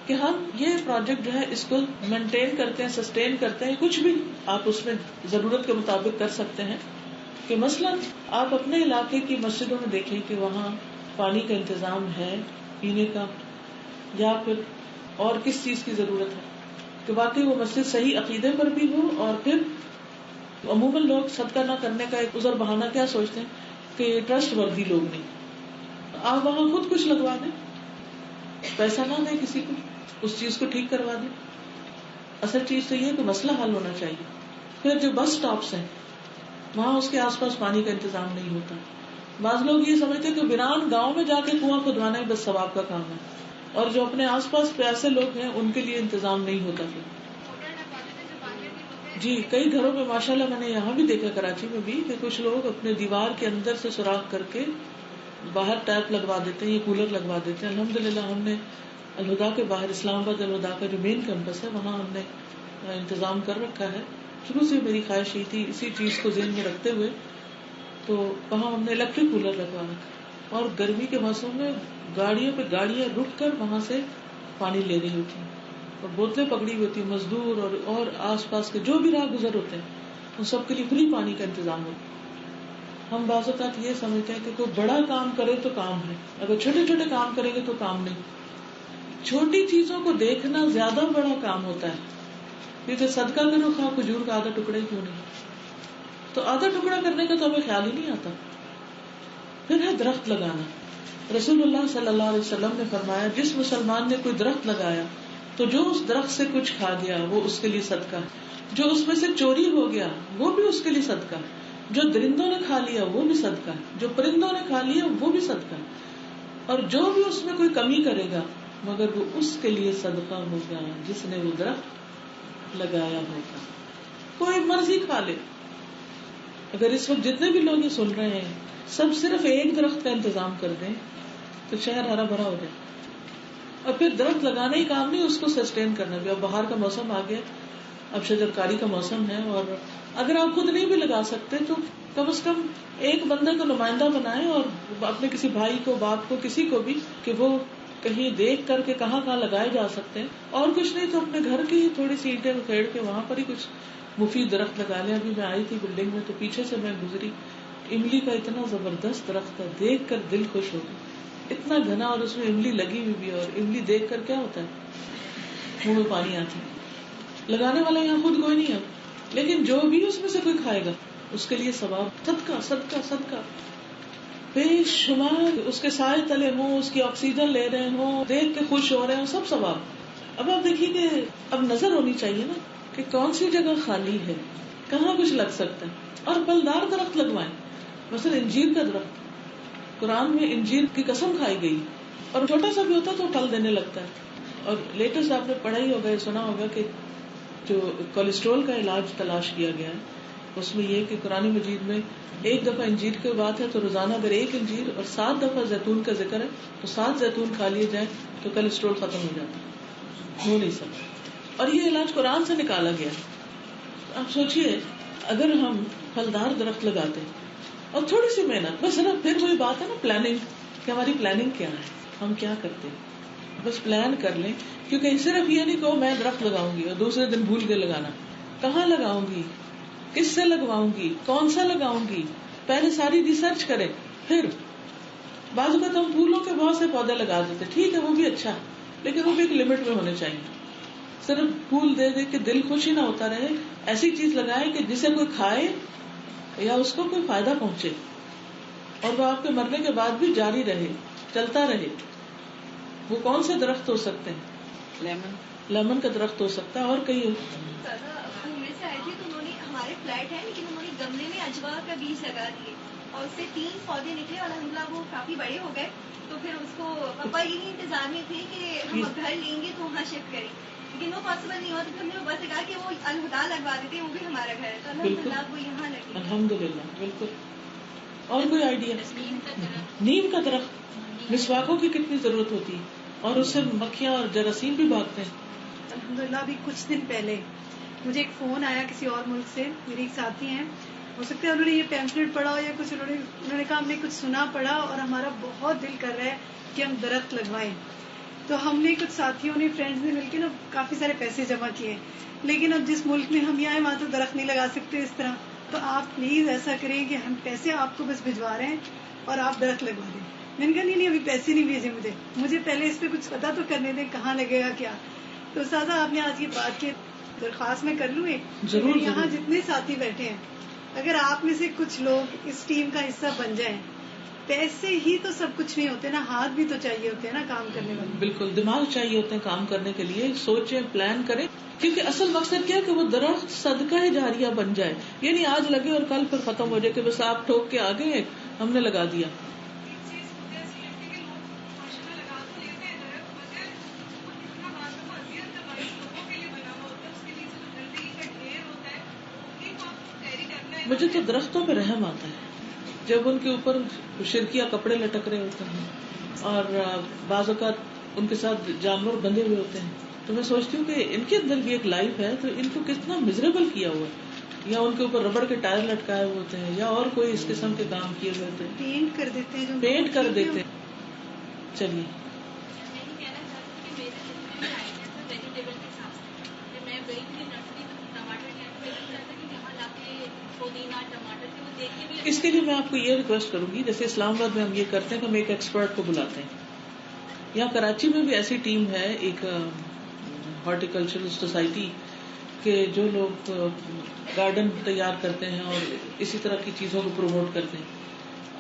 کہ ہم یہ پروجیکٹ جو ہے اس کو مینٹین کرتے ہیں, سسٹین کرتے ہیں. کچھ بھی آپ اس میں ضرورت کے مطابق کر سکتے ہیں کہ مثلاً آپ اپنے علاقے کی مسجدوں میں دیکھیں کہ وہاں پانی کا انتظام ہے پینے کا, یا پھر اور کس چیز کی ضرورت ہے کہ واقعی وہ مسجد صحیح عقیدے پر بھی ہو. اور پھر عموماً لوگ صدقہ نہ کرنے کا ایک عذر بہانہ کیا سوچتے ہیں کہ ٹرسٹ وردی لوگ نہیں. آپ وہاں خود کچھ لگوا دیں, پیسہ نہ دیں کسی کو, اس چیز کو ٹھیک کروا دیں. اصل چیز تو یہ ہے کہ مسئلہ حل ہونا چاہیے. پھر جو بس سٹاپس ہیں وہاں اس کے آس پاس پانی کا انتظام نہیں ہوتا. بعض لوگ یہ سمجھتے کہ ویران گاؤں میں جا کے کنواں کھدوانا ہی بس ثواب کا کام ہے, اور جو اپنے آس پاس پیاسے لوگ ہیں ان کے لیے انتظام نہیں ہوتا. پھر جی کئی گھروں میں ماشاءاللہ میں نے یہاں بھی دیکھا کراچی میں بھی کہ کچھ لوگ اپنے دیوار کے اندر سے سوراخ کر کے باہر ٹیپ لگوا دیتے ہیں یا کولر لگوا دیتے ہیں. الحمدللہ ہم نے الہدا کے باہر, اسلام آباد الہدا کا جو مین کیمپس ہے وہاں ہم نے انتظام کر رکھا ہے. شروع سے میری خواہش یہ تھی اسی چیز کو ذہن میں رکھتے ہوئے, تو وہاں ہم نے الیکٹرک کولر لگوا رکھا, اور گرمی کے موسم میں گاڑیوں پہ گاڑیاں رک کر وہاں سے پانی لے رہی ہوتی ہیں, اور بوتلیں پکڑی ہوتی ہیں, مزدور اور آس پاس کے جو بھی راہ گزر ہوتے ہیں ان سب کے لیے فری پانی کا انتظام ہوتا ہے. ہم بعض اوقات یہ سمجھتے ہیں کہ کوئی بڑا کام کرے تو کام ہے, اگر چھوٹے چھوٹے کام کریں گے تو کام نہیں. چھوٹی چیزوں کو دیکھنا زیادہ بڑا کام ہوتا ہے, کیونکہ صدقہ کرو خواہ کھجور کا آدھا ٹکڑا ہی کیوں نہیں, تو آدھا ٹکڑا کرنے کا تو ہمیں خیال ہی نہیں آتا. پھر ہے درخت لگانا. رسول اللہ صلی اللہ علیہ وسلم نے فرمایا, جس مسلمان نے کوئی درخت لگایا تو جو اس درخت سے کچھ کھا گیا وہ اس کے لیے صدقہ, جو اس میں سے چوری ہو گیا وہ بھی اس کے لیے صدقہ, جو درندوں نے کھا لیا وہ بھی صدقہ, جو پرندوں نے کھا لیا وہ بھی صدقہ, اور جو بھی اس میں کوئی کمی کرے گا مگر وہ اس کے لیے صدقہ ہوگا جس نے وہ درخت لگایا ہوگا. کوئی مرضی کھا لے. اگر اس وقت جتنے بھی لوگ یہ سن رہے ہیں سب صرف ایک درخت کا انتظام کر دیں تو شہر ہرا بھرا ہو جائے. اور پھر درخت لگانا ہی کام نہیں, اس کو سسٹین کرنا بھی. اب باہر کا موسم آ گیا, اب شجرکاری کا موسم ہے, اور اگر آپ خود نہیں بھی لگا سکتے تو کم از کم ایک بندے کو نمائندہ بنائیں, اور اپنے کسی بھائی کو, باپ کو, کسی کو بھی, کہ وہ کہیں دیکھ کر کے کہاں کہاں لگائے جا سکتے ہیں. اور کچھ نہیں تو اپنے گھر کی تھوڑی سی اینٹیں کھیڑ کے وہاں پر ہی کچھ مفید درخت لگا لیں. ابھی میں آئی تھی بلڈنگ میں تو پیچھے سے میں گزری, املی کا اتنا زبردست درخت تھا, دیکھ کر دل خوش ہو گیا, اتنا گھنا, اور اس میں املی لگی ہوئی بھی, اور املی دیکھ کر کیا ہوتا ہے منہ میں پانی آتی ہے. لگانے والا یہاں خود کوئی نہیں ہے, لیکن جو بھی اس میں سے کوئی کھائے گا اس کے لیے ثواب, صدقہ صدقہ صدقہ. بے شمار اس کے سائے تلے ہوں، اس کی آکسیجن لے رہے ہوں، دیکھ کے خوش ہو رہے ہوں، سب ثواب۔ اب آپ دیکھیے کہ اب نظر ہونی چاہیے نا کہ کون سی جگہ خالی ہے، کہاں کچھ لگ سکتا ہے، اور پھلدار درخت لگوائیں۔ مثلا انجیر کا درخت، قرآن میں انجیر کی قسم کھائی گئی، اور چھوٹا سا بھی ہوتا ہے تو پھل دینے لگتا ہے۔ اور لیٹسٹ آپ نے پڑھا ہی ہوگا، سنا ہوگا کہ جو کولیسٹرول کا علاج تلاش کیا گیا ہے، اس میں یہ کہ قرآن مجید میں ایک دفعہ انجیر کی بات ہے تو روزانہ اگر ایک انجیر اور 7 دفعہ زیتون کا ذکر ہے تو 7 زیتون کھا لیے جائیں تو کولیسٹرول ختم ہو جاتا ہے، ہو نہیں سکتا۔ اور یہ علاج قرآن سے نکالا گیا۔ آپ سوچئے اگر ہم پھلدار درخت لگاتے اور تھوڑی سی محنت، بس صرف پھر وہی بات ہے نا پلاننگ، کہ ہماری پلاننگ کیا ہے، ہم کیا کرتے ہیں، بس پلان کر لیں۔ کیونکہ صرف یہ نہیں کہ میں درخت لگاؤں گی اور دوسرے دن بھول کے لگانا، کہاں لگاؤں گی، کس سے لگواؤں گی، کون سا لگاؤں گی، پہلے ساری ریسرچ کریں۔ پھر بعض اوقات ہم پھولوں کے بہت سے پودے لگا دیتے، ٹھیک ہے وہ بھی اچھا، لیکن وہ بھی ایک لمٹ میں ہونے چاہیے۔ صرف پھول دے دے کے دل خوش ہی نہ ہوتا رہے، ایسی چیز لگائیں کہ جسے کوئی کھائے یا اس کو کوئی فائدہ پہنچے، اور وہ آپ کے مرنے کے بعد بھی جاری رہے، چلتا رہے۔ وہ کون سے درخت ہو سکتے ہیں؟ لیمن کا درخت ہو سکتا ہے، اور کئی گھومنے سے آئے تھے تو انہوں نے، ہمارے فلیٹ ہے لیکن انہوں نے گملے میں اجوا کا بیج لگا دیے اور اس سے 3 پودے نکلے اور الحمدللہ وہ کافی بڑے ہو گئے۔ تو پھر اس کو پاپا یہی انتظار میں تھے کہ ہم گھر لیں گے تو وہاں شفٹ کریں، لیکن وہ پاسبل نہیں ہوا، تو ہم نے بس کہا کہ وہ الہدا لگوا دیتے ہیں، وہ بھی ہمارا گھر ہے، تو الحمدللہ وہ یہاں لگے۔ الحمدللہ، بالکل۔ اور کوئی آئیڈیا؟ نیم کا درخت، مسواکوں کی کتنی ضرورت ہوتی ہے، اور اس سے مکھیاں اور جراثیم بھی بھاگتے ہیں۔ الحمدللہ ابھی کچھ دن پہلے مجھے ایک فون آیا کسی اور ملک سے، میری ایک ساتھی ہیں، ہو سکتا ہے انہوں نے یہ پیمفلیٹ پڑھا ہو یا کچھ، انہوں نے کہا ہم نے کچھ سنا پڑھا اور ہمارا بہت دل کر رہا ہے کہ ہم درخت لگوائیں۔ تو ہم نے کچھ ساتھیوں نے، فرینڈز نے مل کے نا کافی سارے پیسے جمع کیے، لیکن اب جس ملک میں ہم یہاں ہیں وہاں تو درخت نہیں لگا سکتے اس طرح، تو آپ پلیز ایسا کریں کہ ہم پیسے آپ کو بس بھجوا رہے ہیں اور آپ درخت لگوا دیں۔ میں نے کہا نہیں ابھی پیسے نہیں بھیجے مجھے پہلے اس پہ کچھ پتا تو کرنے دیں کہاں لگے گا کیا۔ تو استاذہ آپ نے آج کی بات کی، درخواست میں کر لوں ایک، ضرور یہاں جتنے ساتھی بیٹھے ہیں اگر آپ میں سے کچھ لوگ اس ٹیم کا حصہ بن جائیں، پیسے ہی تو سب کچھ نہیں ہوتے نا، ہاتھ بھی تو چاہیے ہوتے ہیں نا کام کرنے والے۔ بالکل، دماغ چاہیے ہوتے ہیں کام کرنے کے لیے، سوچیں، پلان کریں، کیونکہ اصل مقصد کیا ہے کہ وہ درخت صدقہ جاریہ بن جائے، یعنی آج لگے اور کل پھر ختم ہو جائے کہ بس آپ ٹھوک کے آگے ہم نے لگا دیا۔ مجھے تو درختوں پہ رحم آتا ہے جب ان کے اوپر شرکیاں کپڑے لٹک رہے ہوتے ہیں اور بعض اوقات ان کے ساتھ جانور بندھے ہوئے ہوتے ہیں، تو میں سوچتی ہوں کہ ان کے اندر بھی ایک لائف ہے، تو ان کو کتنا مزریبل کیا ہوا ہے، یا ان کے اوپر ربڑ کے ٹائر لٹکائے ہوئے ہوتے ہیں، یا اور کوئی اس قسم کے کام کیے ہوئے ہوتے ہیں، پینٹ کر دیتے ہیں، پینٹ کر دیتے ہیں۔ چلیے اس کے لیے میں آپ کو یہ ریکویسٹ کروں گی، جیسے اسلام آباد میں ہم یہ کرتے ہیں کہ ہم ایک ایکسپرٹ کو بلاتے ہیں، یا کراچی میں بھی ایسی ٹیم ہے ایک ہارٹیکلچرل سوسائٹی کہ جو لوگ گارڈن تیار کرتے ہیں اور اسی طرح کی چیزوں کو پروموٹ کرتے ہیں۔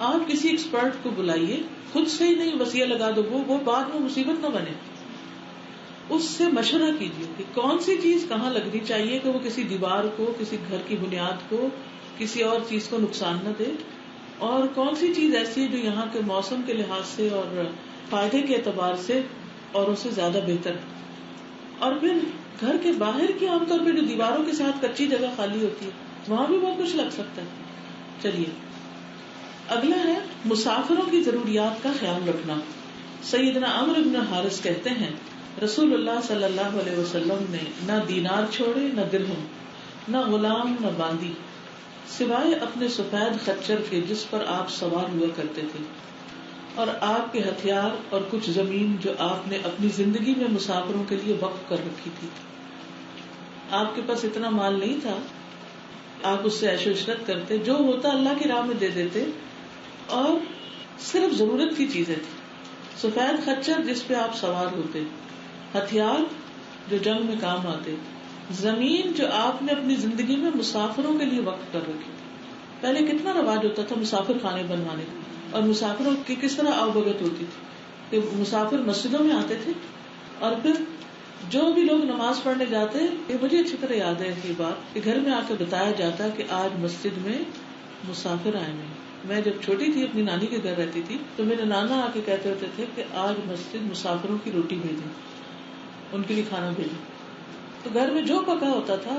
آپ کسی ایکسپرٹ کو بلائیے، خود سے ہی نہیں وصیہ لگا دو، وہ بعد میں مصیبت نہ بنے، اس سے مشورہ کیجیے کہ کون سی چیز کہاں لگنی چاہیے کہ وہ کسی دیوار کو، کسی گھر کی بنیاد کو، کسی اور چیز کو نقصان نہ دے، اور کون سی چیز ایسی ہے جو یہاں کے موسم کے لحاظ سے اور فائدے کے اعتبار سے اوروں سے زیادہ بہتر ہے۔ اور پھر گھر کے باہر کی عام طور پہ جو دیواروں کے ساتھ کچی جگہ خالی ہوتی ہے وہاں بھی بہت کچھ لگ سکتا ہے۔ چلیے اگلا ہے مسافروں کی ضروریات کا خیال رکھنا۔ سیدنا عمرو بن حارث کہتے ہیں رسول اللہ صلی اللہ علیہ وسلم نے نہ دینار چھوڑے، نہ درہم، نہ غلام، نہ باندی، سوائے اپنے سفید خچر کے جس پر آپ سوار ہوا کرتے تھے، اور آپ کے ہتھیار اور کچھ زمین جو آپ نے اپنی زندگی میں مسافروں کے لیے وقف کر رکھی تھی۔ آپ کے پاس اتنا مال نہیں تھا، آپ اس سے عیش و عشرت کرتے، جو ہوتا اللہ کی راہ میں دے دیتے، اور صرف ضرورت کی چیزیں تھی۔ سفید خچر جس پہ آپ سوار ہوتے، ہتھیار جو جنگ میں کام آتے، زمین جو آپ نے اپنی زندگی میں مسافروں کے لیے وقف کر رکھی۔ پہلے کتنا رواج ہوتا تھا مسافر خانے بنوانے کا، اور مسافروں کی کس طرح آوبگت ہوتی تھی کہ مسافر مسجدوں میں آتے تھے اور پھر جو بھی لوگ نماز پڑھنے جاتے، یہ مجھے اچھی طرح یاد ہے یہ بات کہ گھر میں آ کے بتایا جاتا کہ آج مسجد میں مسافر آئے ہیں. میں جب چھوٹی تھی اپنی نانی کے گھر رہتی تھی تو میرے نانا آ کے کہتے ہوتے تھے کہ آج مسجد مسافروں کی روٹی بھیجیں، ان کے لیے کھانا بھیجیں. تو گھر میں جو پکا ہوتا تھا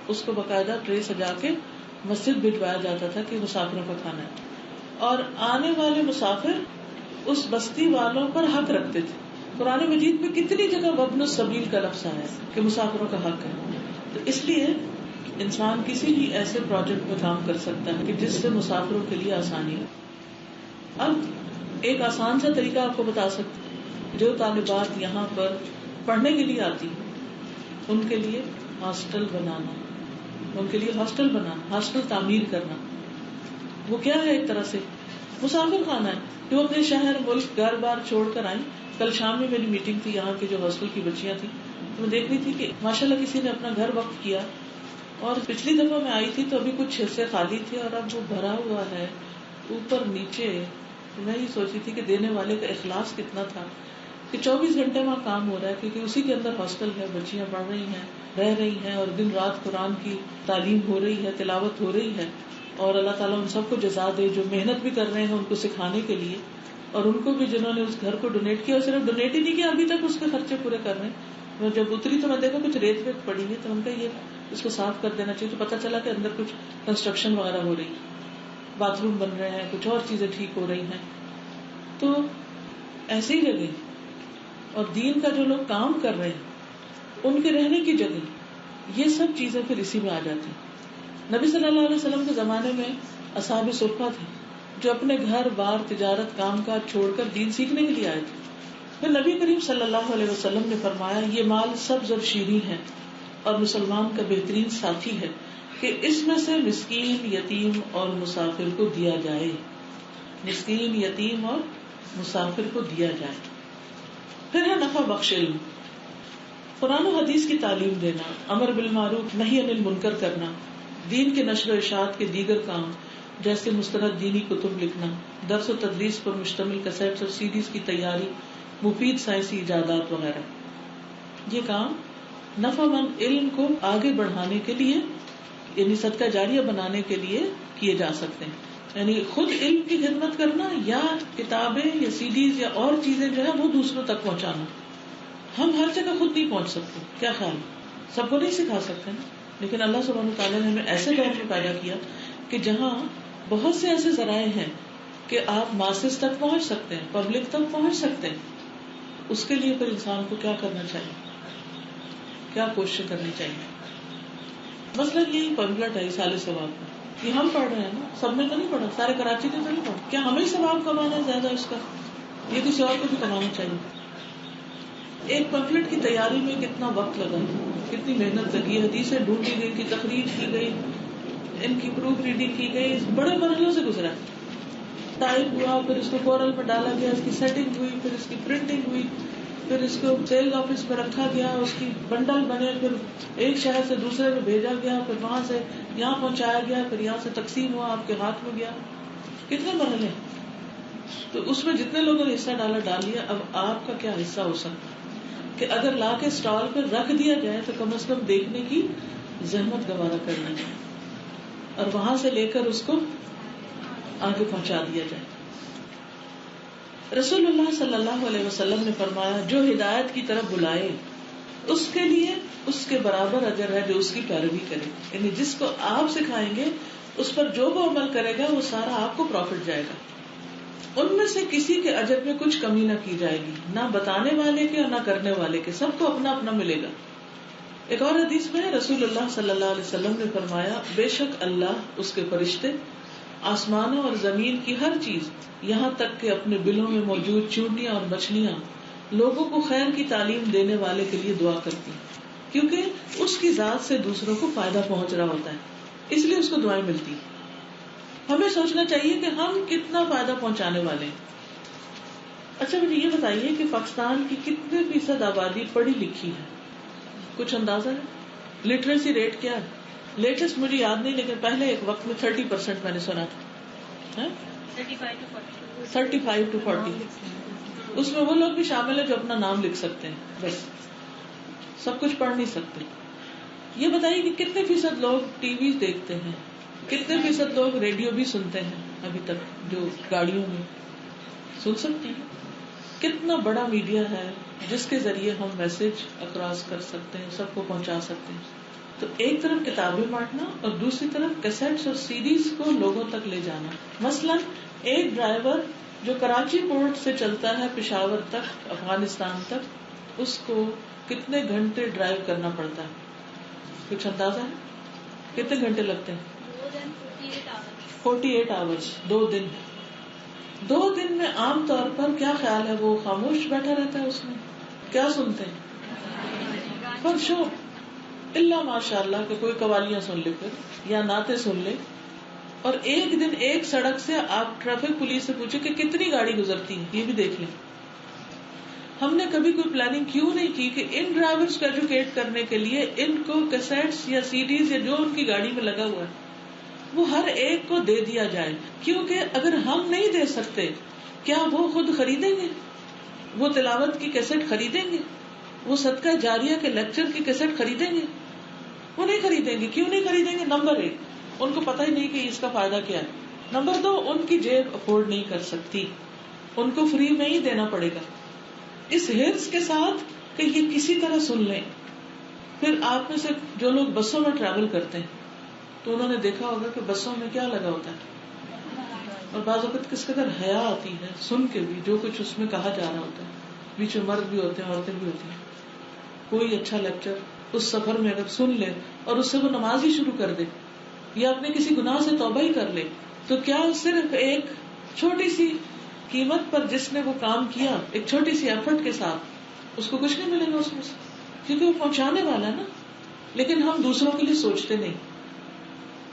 اس کو باقاعدہ ٹرے سجا کے مسجد بھجوایا جاتا تھا کہ مسافروں کا کھانا ہے. اور آنے والے مسافر اس بستی والوں پر حق رکھتے تھے. قرآن مجید میں کتنی جگہ وابن السبیل کا لفظ آیا ہے کہ مسافروں کا حق ہے. تو اس لیے انسان کسی بھی ایسے پروجیکٹ میں کام کر سکتا ہے کہ جس سے مسافروں کے لیے آسانی ہو. اب ایک آسان سا طریقہ آپ کو بتا سکتے ہیں. جو طالبات یہاں پر پڑھنے کے لیے آتی ہیں ان کے لیے ہاسٹل بنانا، ان کے لیے ہاسٹل بنانا، ہاسٹل تعمیر کرنا. وہ کیا ہے؟ ایک طرح سے مسافر خانہ ہے. جو اپنے شہر ملک گھر بار چھوڑ کر آئیں. کل شام میں میری میٹنگ تھی یہاں کے جو ہاسٹل کی بچیاں تھیں، تو میں دیکھ رہی تھی کہ ماشاءاللہ کسی نے اپنا گھر وقف کیا. اور پچھلی دفعہ میں آئی تھی تو ابھی کچھ حصے خالی تھے اور اب وہ بھرا ہوا ہے اوپر نیچے. میں یہ سوچ رہی تھی کہ دینے والے کا اخلاص کتنا تھا کہ 24 گھنٹے وہاں کام ہو رہا ہے، کیونکہ اسی کے اندر ہاسٹل ہے، بچیاں پڑھ رہی ہیں، رہ رہی ہیں اور دن رات قرآن کی تعلیم ہو رہی ہے، تلاوت ہو رہی ہے. اور اللہ تعالیٰ ان سب کو جزا دے جو محنت بھی کر رہے ہیں ان کو سکھانے کے لیے، اور ان کو بھی جنہوں نے اس گھر کو ڈونیٹ کیا. اور صرف ڈونیٹ ہی نہیں کیا، ابھی تک اس کے خرچے پورے کر رہے ہیں. میں جب اتری تو میں دیکھا کچھ ریت ویت پڑی ہے، تو ان کا یہ اس کو صاف کر دینا چاہیے. تو پتا چلا کہ اندر کچھ کنسٹرکشن وغیرہ ہو رہی، باتھ روم بن رہے ہیں، کچھ اور چیزیں ٹھیک ہو رہی ہیں. تو ایسی جگہ اور دین کا جو لوگ کام کر رہے ہیں ان کے رہنے کی جگہ، یہ سب چیزیں پھر اسی میں آ جاتی. نبی صلی اللہ علیہ وسلم کے زمانے میں اصحاب صفہ تھے جو اپنے گھر بار تجارت کام کاج چھوڑ کر دین سیکھنے کے لیے آئے تھے. پھر نبی کریم صلی اللہ علیہ وسلم نے فرمایا یہ مال سبز اور شیریں ہے اور مسلمان کا بہترین ساتھی ہے کہ اس میں سے مسکین، یتیم اور مسافر کو دیا جائے. مسکین، یتیم اور مسافر کو دیا جائے. پھر ہے نفع بخش علم. قرآن و حدیث کی تعلیم دینا، امر بالمعروف نہی عن المنکر کرنا، دین کے نشر و اشاعت کے دیگر کام جیسے مستند دینی کتب لکھنا، درس و تدریس پر مشتمل کیسٹس اور سیڈیز کی تیاری، مفید سائنسی ایجادات وغیرہ. یہ کام نفع مند علم کو آگے بڑھانے کے لیے یعنی صدقہ جاریہ بنانے کے لیے کیے جا سکتے ہیں. یعنی خود علم کی خدمت کرنا یا کتابیں یا سیڈیز یا اور چیزیں جو ہے وہ دوسروں تک پہنچانا. ہم ہر جگہ خود نہیں پہنچ سکتے، کیا خیال، سب کو نہیں سکھا سکتے نا. لیکن اللہ سبحانہ تعالیٰ نے ہمیں ایسے دور میں پیدا کیا کہ جہاں بہت سے ایسے ذرائع ہیں کہ آپ ماسز تک پہنچ سکتے ہیں، پبلک تک پہنچ سکتے ہیں. اس کے لیے پھر انسان کو کیا کرنا چاہیے، کیا کوشش کرنی چاہیے. مثلا یہی پمفلٹ ہے سال ثواب کا، یہ ہم پڑھ رہے ہیں نا، سب نے تو نہیں پڑھا، سارے کراچی نے تو نہیں پڑھا. کیا ہمیں ثواب کمانا ہے زیادہ اس کا؟ یہ کسی اور کو بھی کمانا چاہیے. ایک پمفلٹ کی تیاری میں کتنا وقت لگا، کتنی محنت لگی، حدیثیں ڈھونڈی گئی، کی تخریج کی گئی، ان کی پروف ریڈنگ کی گئی، بڑے مرحلوں سے گزرا. ٹائپ ہوا، پھر اس کو کورل میں ڈالا گیا، اس کی سیٹنگ ہوئی، پھر اس کی پرنٹنگ ہوئی، پھر اس کو سیل آفس میں رکھا گیا، اس کی بنڈل بنے، پھر ایک شہر سے دوسرے میں بھیجا گیا، پھر وہاں سے یہاں پہنچایا گیا، پھر یہاں سے تقسیم ہوا، آپ کے ہاتھ میں گیا. کتنے مرحلے. تو اس میں جتنے لوگوں نے حصہ ڈالا ڈال لیا. اب آپ کا کیا حصہ ہو سکتا کہ اگر لا کے اسٹال پہ رکھ دیا جائے تو کم از کم دیکھنے کی زحمت گوارا کرنا ہے اور وہاں سے لے کر اس کو آگے پہنچا دیا جائے. رسول اللہ صلی اللہ علیہ وسلم نے فرمایا جو ہدایت کی طرف بلائے اس کے لیے اس کے برابر اجر ہے جو اس کی پیروی کرے. یعنی جس کو آپ سکھائیں گے اس پر جو وہ عمل کرے گا وہ سارا آپ کو پروفٹ جائے گا. ان میں سے کسی کے اجر میں کچھ کمی نہ کی جائے گی، نہ بتانے والے کے اور نہ کرنے والے کے، سب کو اپنا اپنا ملے گا. ایک اور حدیث میں رسول اللہ صلی اللہ علیہ وسلم نے فرمایا بے شک اللہ، اس کے فرشتے، آسمانوں اور زمین کی ہر چیز، یہاں تک کہ اپنے بلوں میں موجود چونٹیاں اور مچھلیاں، لوگوں کو خیر کی تعلیم دینے والے کے لیے دعا کرتی ہیں، کیونکہ اس کی ذات سے دوسروں کو فائدہ پہنچ رہا ہوتا ہے، اس لیے اس کو دعائیں ملتی. ہمیں سوچنا چاہیے کہ ہم کتنا فائدہ پہنچانے والے ہیں. اچھا مجھے یہ بتائیے کہ پاکستان کی کتنے فیصد آبادی پڑھی لکھی ہے؟ کچھ اندازہ ہے؟ لٹریسی ریٹ کیا ہے؟ لیٹسٹ مجھے یاد نہیں، لیکن پہلے ایک وقت میں 30% میں نے سنا تھا. 35 to 40. اس میں وہ لوگ بھی شامل ہیں جو اپنا نام لکھ سکتے ہیں، بس سب کچھ پڑھ نہیں سکتے. یہ بتائیے کہ کتنے فیصد لوگ ٹی وی دیکھتے ہیں، کتنے فیصد لوگ ریڈیو بھی سنتے ہیں ابھی تک جو گاڑیوں میں سن سکتے ہیں. کتنا بڑا میڈیا ہے جس کے ذریعے ہم میسج اکراس کر سکتے ہیں، سب کو پہنچا سکتے ہیں. تو ایک طرف کتابیں بانٹنا اور دوسری طرف کیسٹس اور سیڈیز کو لوگوں تک لے جانا. مثلا ایک ڈرائیور جو کراچی پورٹ سے چلتا ہے پشاور تک افغانستان تک، اس کو کتنے گھنٹے ڈرائیو کرنا پڑتا ہے؟ کچھ اندازہ ہے کتنے گھنٹے لگتے ہیں؟ 48 hours. 2 دن. 2 دن میں عام طور پر کیا خیال ہے وہ خاموش بیٹھا رہتا ہے؟ اس میں کیا سنتے ہیں؟ پر شو اللہ ماشاء اللہ کہ کوئی قوالیاں سن لے پھر یا نعتیں سن لے. اور ایک دن ایک سڑک سے آپ ٹریفک پولیس سے پوچھے کہ کتنی گاڑی گزرتی ہے، یہ بھی دیکھ لیں. ہم نے کبھی کوئی پلاننگ کیوں نہیں کی کہ ان ڈرائیورز کو ایجوکیٹ کرنے کے لیے ان کو کیسٹس یا سیڈیز یا جو ان کی گاڑی میں لگا ہوا ہے وہ ہر ایک کو دے دیا جائے. کیونکہ اگر ہم نہیں دے سکتے کیا وہ خود خریدیں گے؟ وہ تلاوت کی کیسٹ خریدیں گے؟ وہ صدقہ جاریہ کے لیکچر کی کیسٹ خریدیں گے؟ وہ نہیں خریدیں گے. کیوں نہیں خریدیں گے؟ نمبر 1 ان کو پتہ ہی نہیں کہ اس کا فائدہ کیا ہے. نمبر 2 ان کی جیب افورڈ نہیں کر سکتی، ان کو فری میں ہی دینا پڑے گا. اس حرص کے ساتھ کہ یہ کسی طرح سن لیں. پھر آپ میں سے جو لوگ بسوں میں ٹریول کرتے ہیں تو انہوں نے دیکھا ہوگا کہ بسوں میں کیا لگا ہوتا ہے، اور بعض اوقات کس قدر حیا آتی ہے سن کے بھی جو کچھ اس میں کہا جا رہا ہوتا ہے. بیچ میں مرد بھی ہوتے ہیں، عورتیں بھی ہوتی ہیں. کوئی اچھا لیکچر اس سفر میں اگر سن لے اور اس سے وہ نماز ہی شروع کر دے یا اپنے کسی گناہ سے توبہ ہی کر لے تو کیا صرف ایک چھوٹی سی قیمت پر جس نے وہ کام کیا، ایک چھوٹی سی ایفرٹ کے ساتھ، اس کو کچھ نہیں ملے گا اس میں سے، کیونکہ وہ پہنچانے والا ہے نا. لیکن ہم دوسروں کے لیے سوچتے نہیں،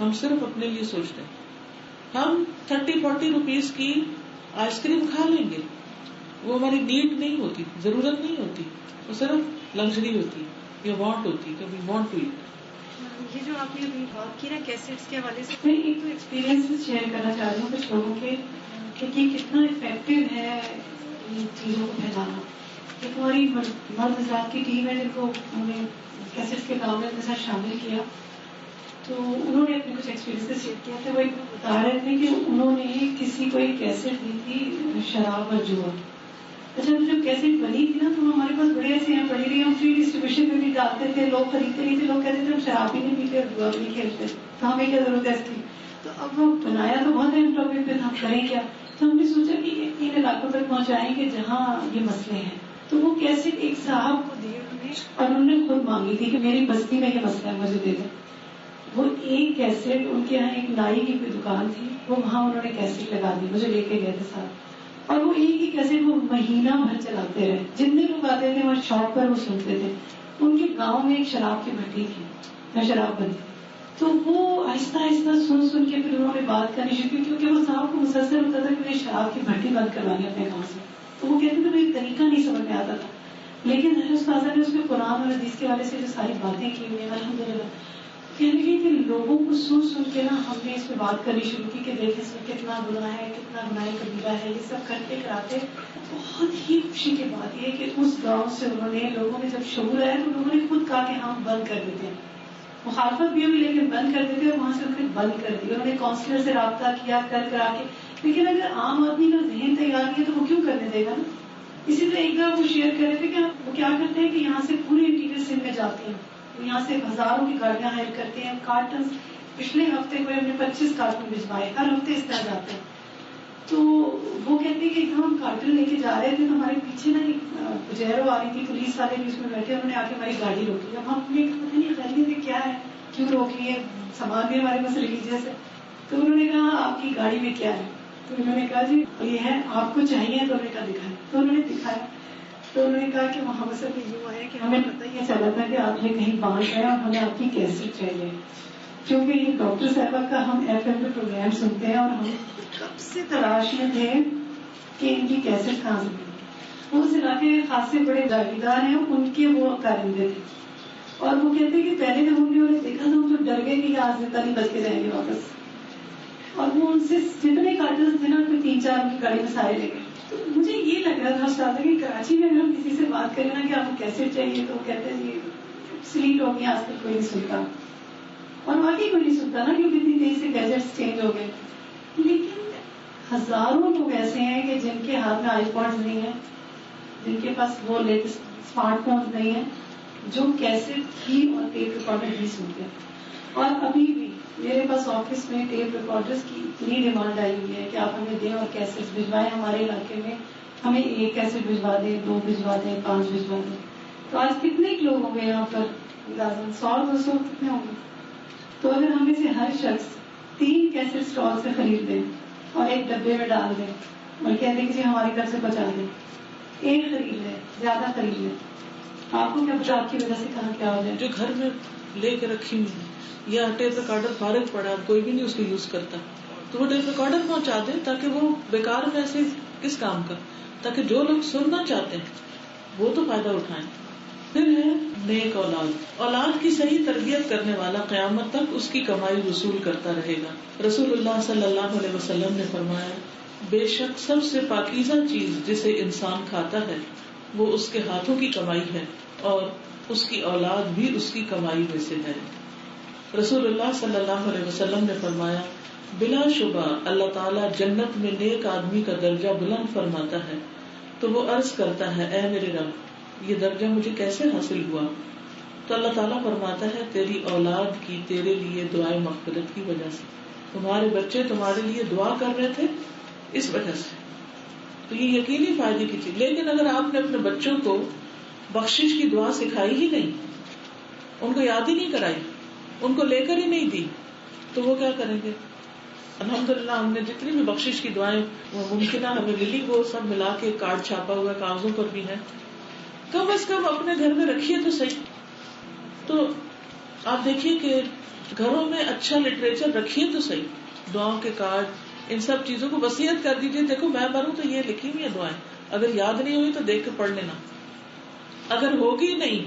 ہم صرف اپنے لیے سوچتے ہیں. ہم 30-40 روپیز کی آئس کریم کھا لیں گے، وہ ہماری نیڈ نہیں ہوتی، ضرورت نہیں ہوتی، وہ صرف لگژری ہوتی یا وانٹ ہوتی کہ وی وانٹ ٹو ایٹ. یہ جو آپ نے ابھی بات کی نا کیسٹس کے حوالے سے، میں ایک تو ایکسپیرینس شیئر کرنا چاہ رہی ہوں کچھ لوگوں کے کہ یہ کتنا افیکٹو ہے ان چیزوں کو پھیلانا. ایک ہماری مرد حضرات کی ٹیم ہے جن کو انہوں نے کیسٹس کے کام میں اپنے ساتھ شامل کیا، تو انہوں نے اپنے کچھ ایکسپیرینس شیئر کیا تھا. وہ ایک بتا رہے تھے کہ انہوں نے کسی کو ایک کیسٹ دی تھی شراب اور جوا. اچھا جب کیسٹ بنی تھی نا تو ہمارے پاس بڑے ایسے ہیں پڑی رہی، ہم فری ڈسٹریبیوشن میں بھی ڈالتے تھے، لوگ خریدتے نہیں تھے، لوگ کہتے تھے ہم شراب بھی نہیں پیتے اور جوا بھی نہیں کھیلتے تو ہمیں کیا ضرورت ہے اس کی. تو اب وہ بنایا تو بہت اہم ٹاپک پہ ہم کریں کیا، تو ہم نے سوچا کہ ان علاقوں تک پہنچائیں کہ جہاں یہ مسئلے ہیں. تو وہ کیسے ایک صاحب کو دی اور انہوں نے خود مانگی تھی کہ میری بستی میں یہ مسئلہ ہے مجھے دے دیں. وہ ایک کیسٹ ان کے یہاں ایک نائی کی کوئی دکان تھی، وہ وہاں انہوں نے کیسٹ لگا دی، مجھے لے کے گئے تھے ساتھ. اور وہ ایک ہی کیسٹ وہ مہینہ بھر چلاتے رہے، جتنے لوگ آتے تھے وہاں شاپ پر وہ سنتے تھے. ان کے گاؤں میں ایک شراب کی بھٹی تھی جہاں شراب بنتی، تو وہ آہستہ آہستہ سن کے پھر انہوں نے بات کرنی شروع کی، کیونکہ وہ صاحب کو مسلسل ہوتا تھا کہ مجھے شراب کی بھٹی بند کروانی اپنے گاؤں سے. تو وہ کہتے تھے مجھے طریقہ نہیں سمجھ میں آتا تھا، لیکن استاذہ نے اس میں قرآن اور حدیث کے حوالے سے جو ساری باتیں کی ہوئی ہیں الحمدللہ، کہنے لگے کہ لوگوں کو سن کے نا ہم نے اس پہ بات کرنی شروع کی کہ دیکھیں اس میں کتنا گناہ ہے، کتنا گناہ کبیرہ ہے. یہ سب کرتے کراتے بہت ہی خوشی کی بات یہ ہے کہ اس گاؤں سے انہوں نے لوگوں نے جب شعور آیا تو لوگوں نے خود کہا کہ ہم بند کر دیتے ہیں. مخالفت بھی ہوئی لیکن بند کر دیتے اور وہاں سے انہوں نے بند کر دی. انہوں نے کاؤنسلر سے رابطہ کیا کرا کے، لیکن اگر عام آدمی کا ذہن تیار نہیں ہے تو وہ کیوں کرنے دے گا نا. اسی طرح ایک بار وہ شیئر کر رہے تھے کہ وہ کیا کرتے ہیں کہ یہاں سے پورے انٹیریئر سندھ میں جاتے ہیں، یہاں سے ہزاروں کی گاڑیاں ہائر کرتے ہیں، کارٹن پچھلے ہفتے کو ہم نے 25 کارٹن بھجوائے، ہر ہفتے اس طرح جاتے ہیں. تو وہ کہتے ہیں کہ ایک ہم کارٹن لے کے جا رہے تھے تو ہمارے پیچھے نا ایک بجیرو آ رہی تھی، پولیس والے بھی اس میں بیٹھے، انہوں نے آ کے ہماری گاڑی روکی. اب ہم نے پتہ نہیں خیریت ہے کیا ہے، کیوں روک لیے، سامان بھی ہمارے پاس ریلیجیس ہے. تو انہوں نے کہا آپ کی گاڑی میں کیا ہے؟ تو انہوں نے کہا جی یہ ہے، آپ کو چاہیے؟ تو انہوں نے کہا دکھائیں. تو انہوں نے دکھایا تو انہوں نے کہا کہ وہاں سے یوں آیا کہ ہمیں پتہ یہ چلا تھا کہ آپ یہ کہیں باندھ گئے اور ہمیں آپ کی کیسٹ چاہیے، کیونکہ یہ ڈاکٹر صاحبہ کا ہم ایف ایم پہ پروگرام سنتے ہیں اور ہم کب سے تلاش میں تھے کہ ان کی کیسٹ کہاں سے ملی. وہ اس علاقے کے خاصے بڑے جاگیردار ہیں، ان کے وہ کارندے تھے. اور وہ کہتے ہیں کہ پہلے جب ہم نے انہیں دیکھا تو ہم تو ڈر گئے کہ آج زندہ نہیں بچ کے جائیں گے واپس. اور وہ ان سے جتنے کارٹنز تھے نا کوئی 3-4 ان کی گاڑی میں سارے لے گئے. تو مجھے یہ لگ رہا تھا استاد کہ کراچی میں اگر ہم کسی سے بات کریں نا کہ آپ کو کیسے چاہیے تو وہ کہتے ہیں جی سلیٹ ہو گئی, آج تک کوئی نہیں سنتا. اور واقعی کوئی نہیں سنتا نا, کیونکہ اتنی تیزی سے گیجٹس چینج ہو گئے. لیکن ہزاروں لوگ ایسے ہیں کہ جن کے ہاتھ میں آئی پوڈز نہیں ہیں, جن کے پاس وہ لیٹسٹ اسمارٹ فونز نہیں ہیں, جو کیسٹ ہی اور ٹیپ ریکارڈر ہی سنتے ہیں. اور ابھی بھی میرے پاس آفس میں ٹیپ ریکارڈرز کی اتنی ڈیمانڈ آئی ہوئی ہے کہ آپ ہمیں دیں اور کیسٹ بھجوائیں. ہمارے علاقے میں ہمیں 1 کیسٹ بھجوا دیں, 2 بھجوا دیں, 5 بھجوا دیں. تو آج کتنے لوگ ہوں گے یہاں پر, 100-200 کتنے ہوں گے. تو اگر ہمیں سے ہر شخص 3 کیسٹ اسٹال سے خرید دیں اور ایک ڈبے میں ڈال دیں اور کہہ دیں کہ ہماری طرف سے پہنچا دیں, ایک خرید لیں, زیادہ خرید لیں, آپ کو کیا پتا آپ کی وجہ سے کہاں کیا ہو جائے. جو گھر میں لے کے رکھی ہوئی ہے یا ٹیپ ریکارڈر فارغ پڑا, کوئی بھی نہیں اس کو یوز کرتا, تو وہ ٹیپ ریکارڈر پہنچا دیں تاکہ وہ بیکار میں ایسے کس کام کا, تاکہ جو لوگ سننا چاہتے ہیں وہ تو فائدہ اٹھائیں. پھر ہے نیک اولاد. اولاد کی صحیح تربیت کرنے والا قیامت تک اس کی کمائی وصول کرتا رہے گا. رسول اللہ صلی اللہ علیہ وسلم نے فرمایا, بے شک سب سے پاکیزہ چیز جسے انسان کھاتا ہے وہ اس کے ہاتھوں کی کمائی ہے, اور اس کی اولاد بھی اس کی کمائی میں سے ہے. رسول اللہ صلی اللہ علیہ وسلم نے فرمایا, بلا شبہ اللہ تعالیٰ جنت میں نیک آدمی کا درجہ بلند فرماتا ہے, تو وہ عرض کرتا ہے, اے میرے رب, یہ درجہ مجھے کیسے حاصل ہوا؟ تو اللہ تعالیٰ فرماتا ہے, تیری اولاد کی تیرے لیے دعائیں مغفرت کی وجہ سے, تمہارے بچے تمہارے لیے دعا کر رہے تھے اس وجہ سے. تو یہ یقینی فائدے کی چیز. لیکن اگر آپ نے اپنے بچوں کو بخشش کی دعا سکھائی ہی نہیں, ان کو یاد ہی نہیں کرائی, ان کو لے کر ہی نہیں دی, تو وہ کیا کریں گے؟ الحمدللہ ہم نے جتنی بھی بخشش کی دعائیں ممکنہ ہمیں ملی وہ سب ملا کے کارڈ چھاپا ہوا کاغذوں پر بھی ہے. کم از کم اپنے گھر میں رکھیے تو صحیح. تو آپ دیکھیے کہ گھروں میں اچھا لٹریچر رکھیے تو صحیح, دعاؤں کے کارڈ, ان سب چیزوں کو وصیت کر دیجیے, دیکھو میں مروں تو یہ لکھی ہوئی ہیں دعائیں, اگر یاد نہیں ہوئی تو دیکھ کے پڑھ لینا, اگر ہوگی نہیں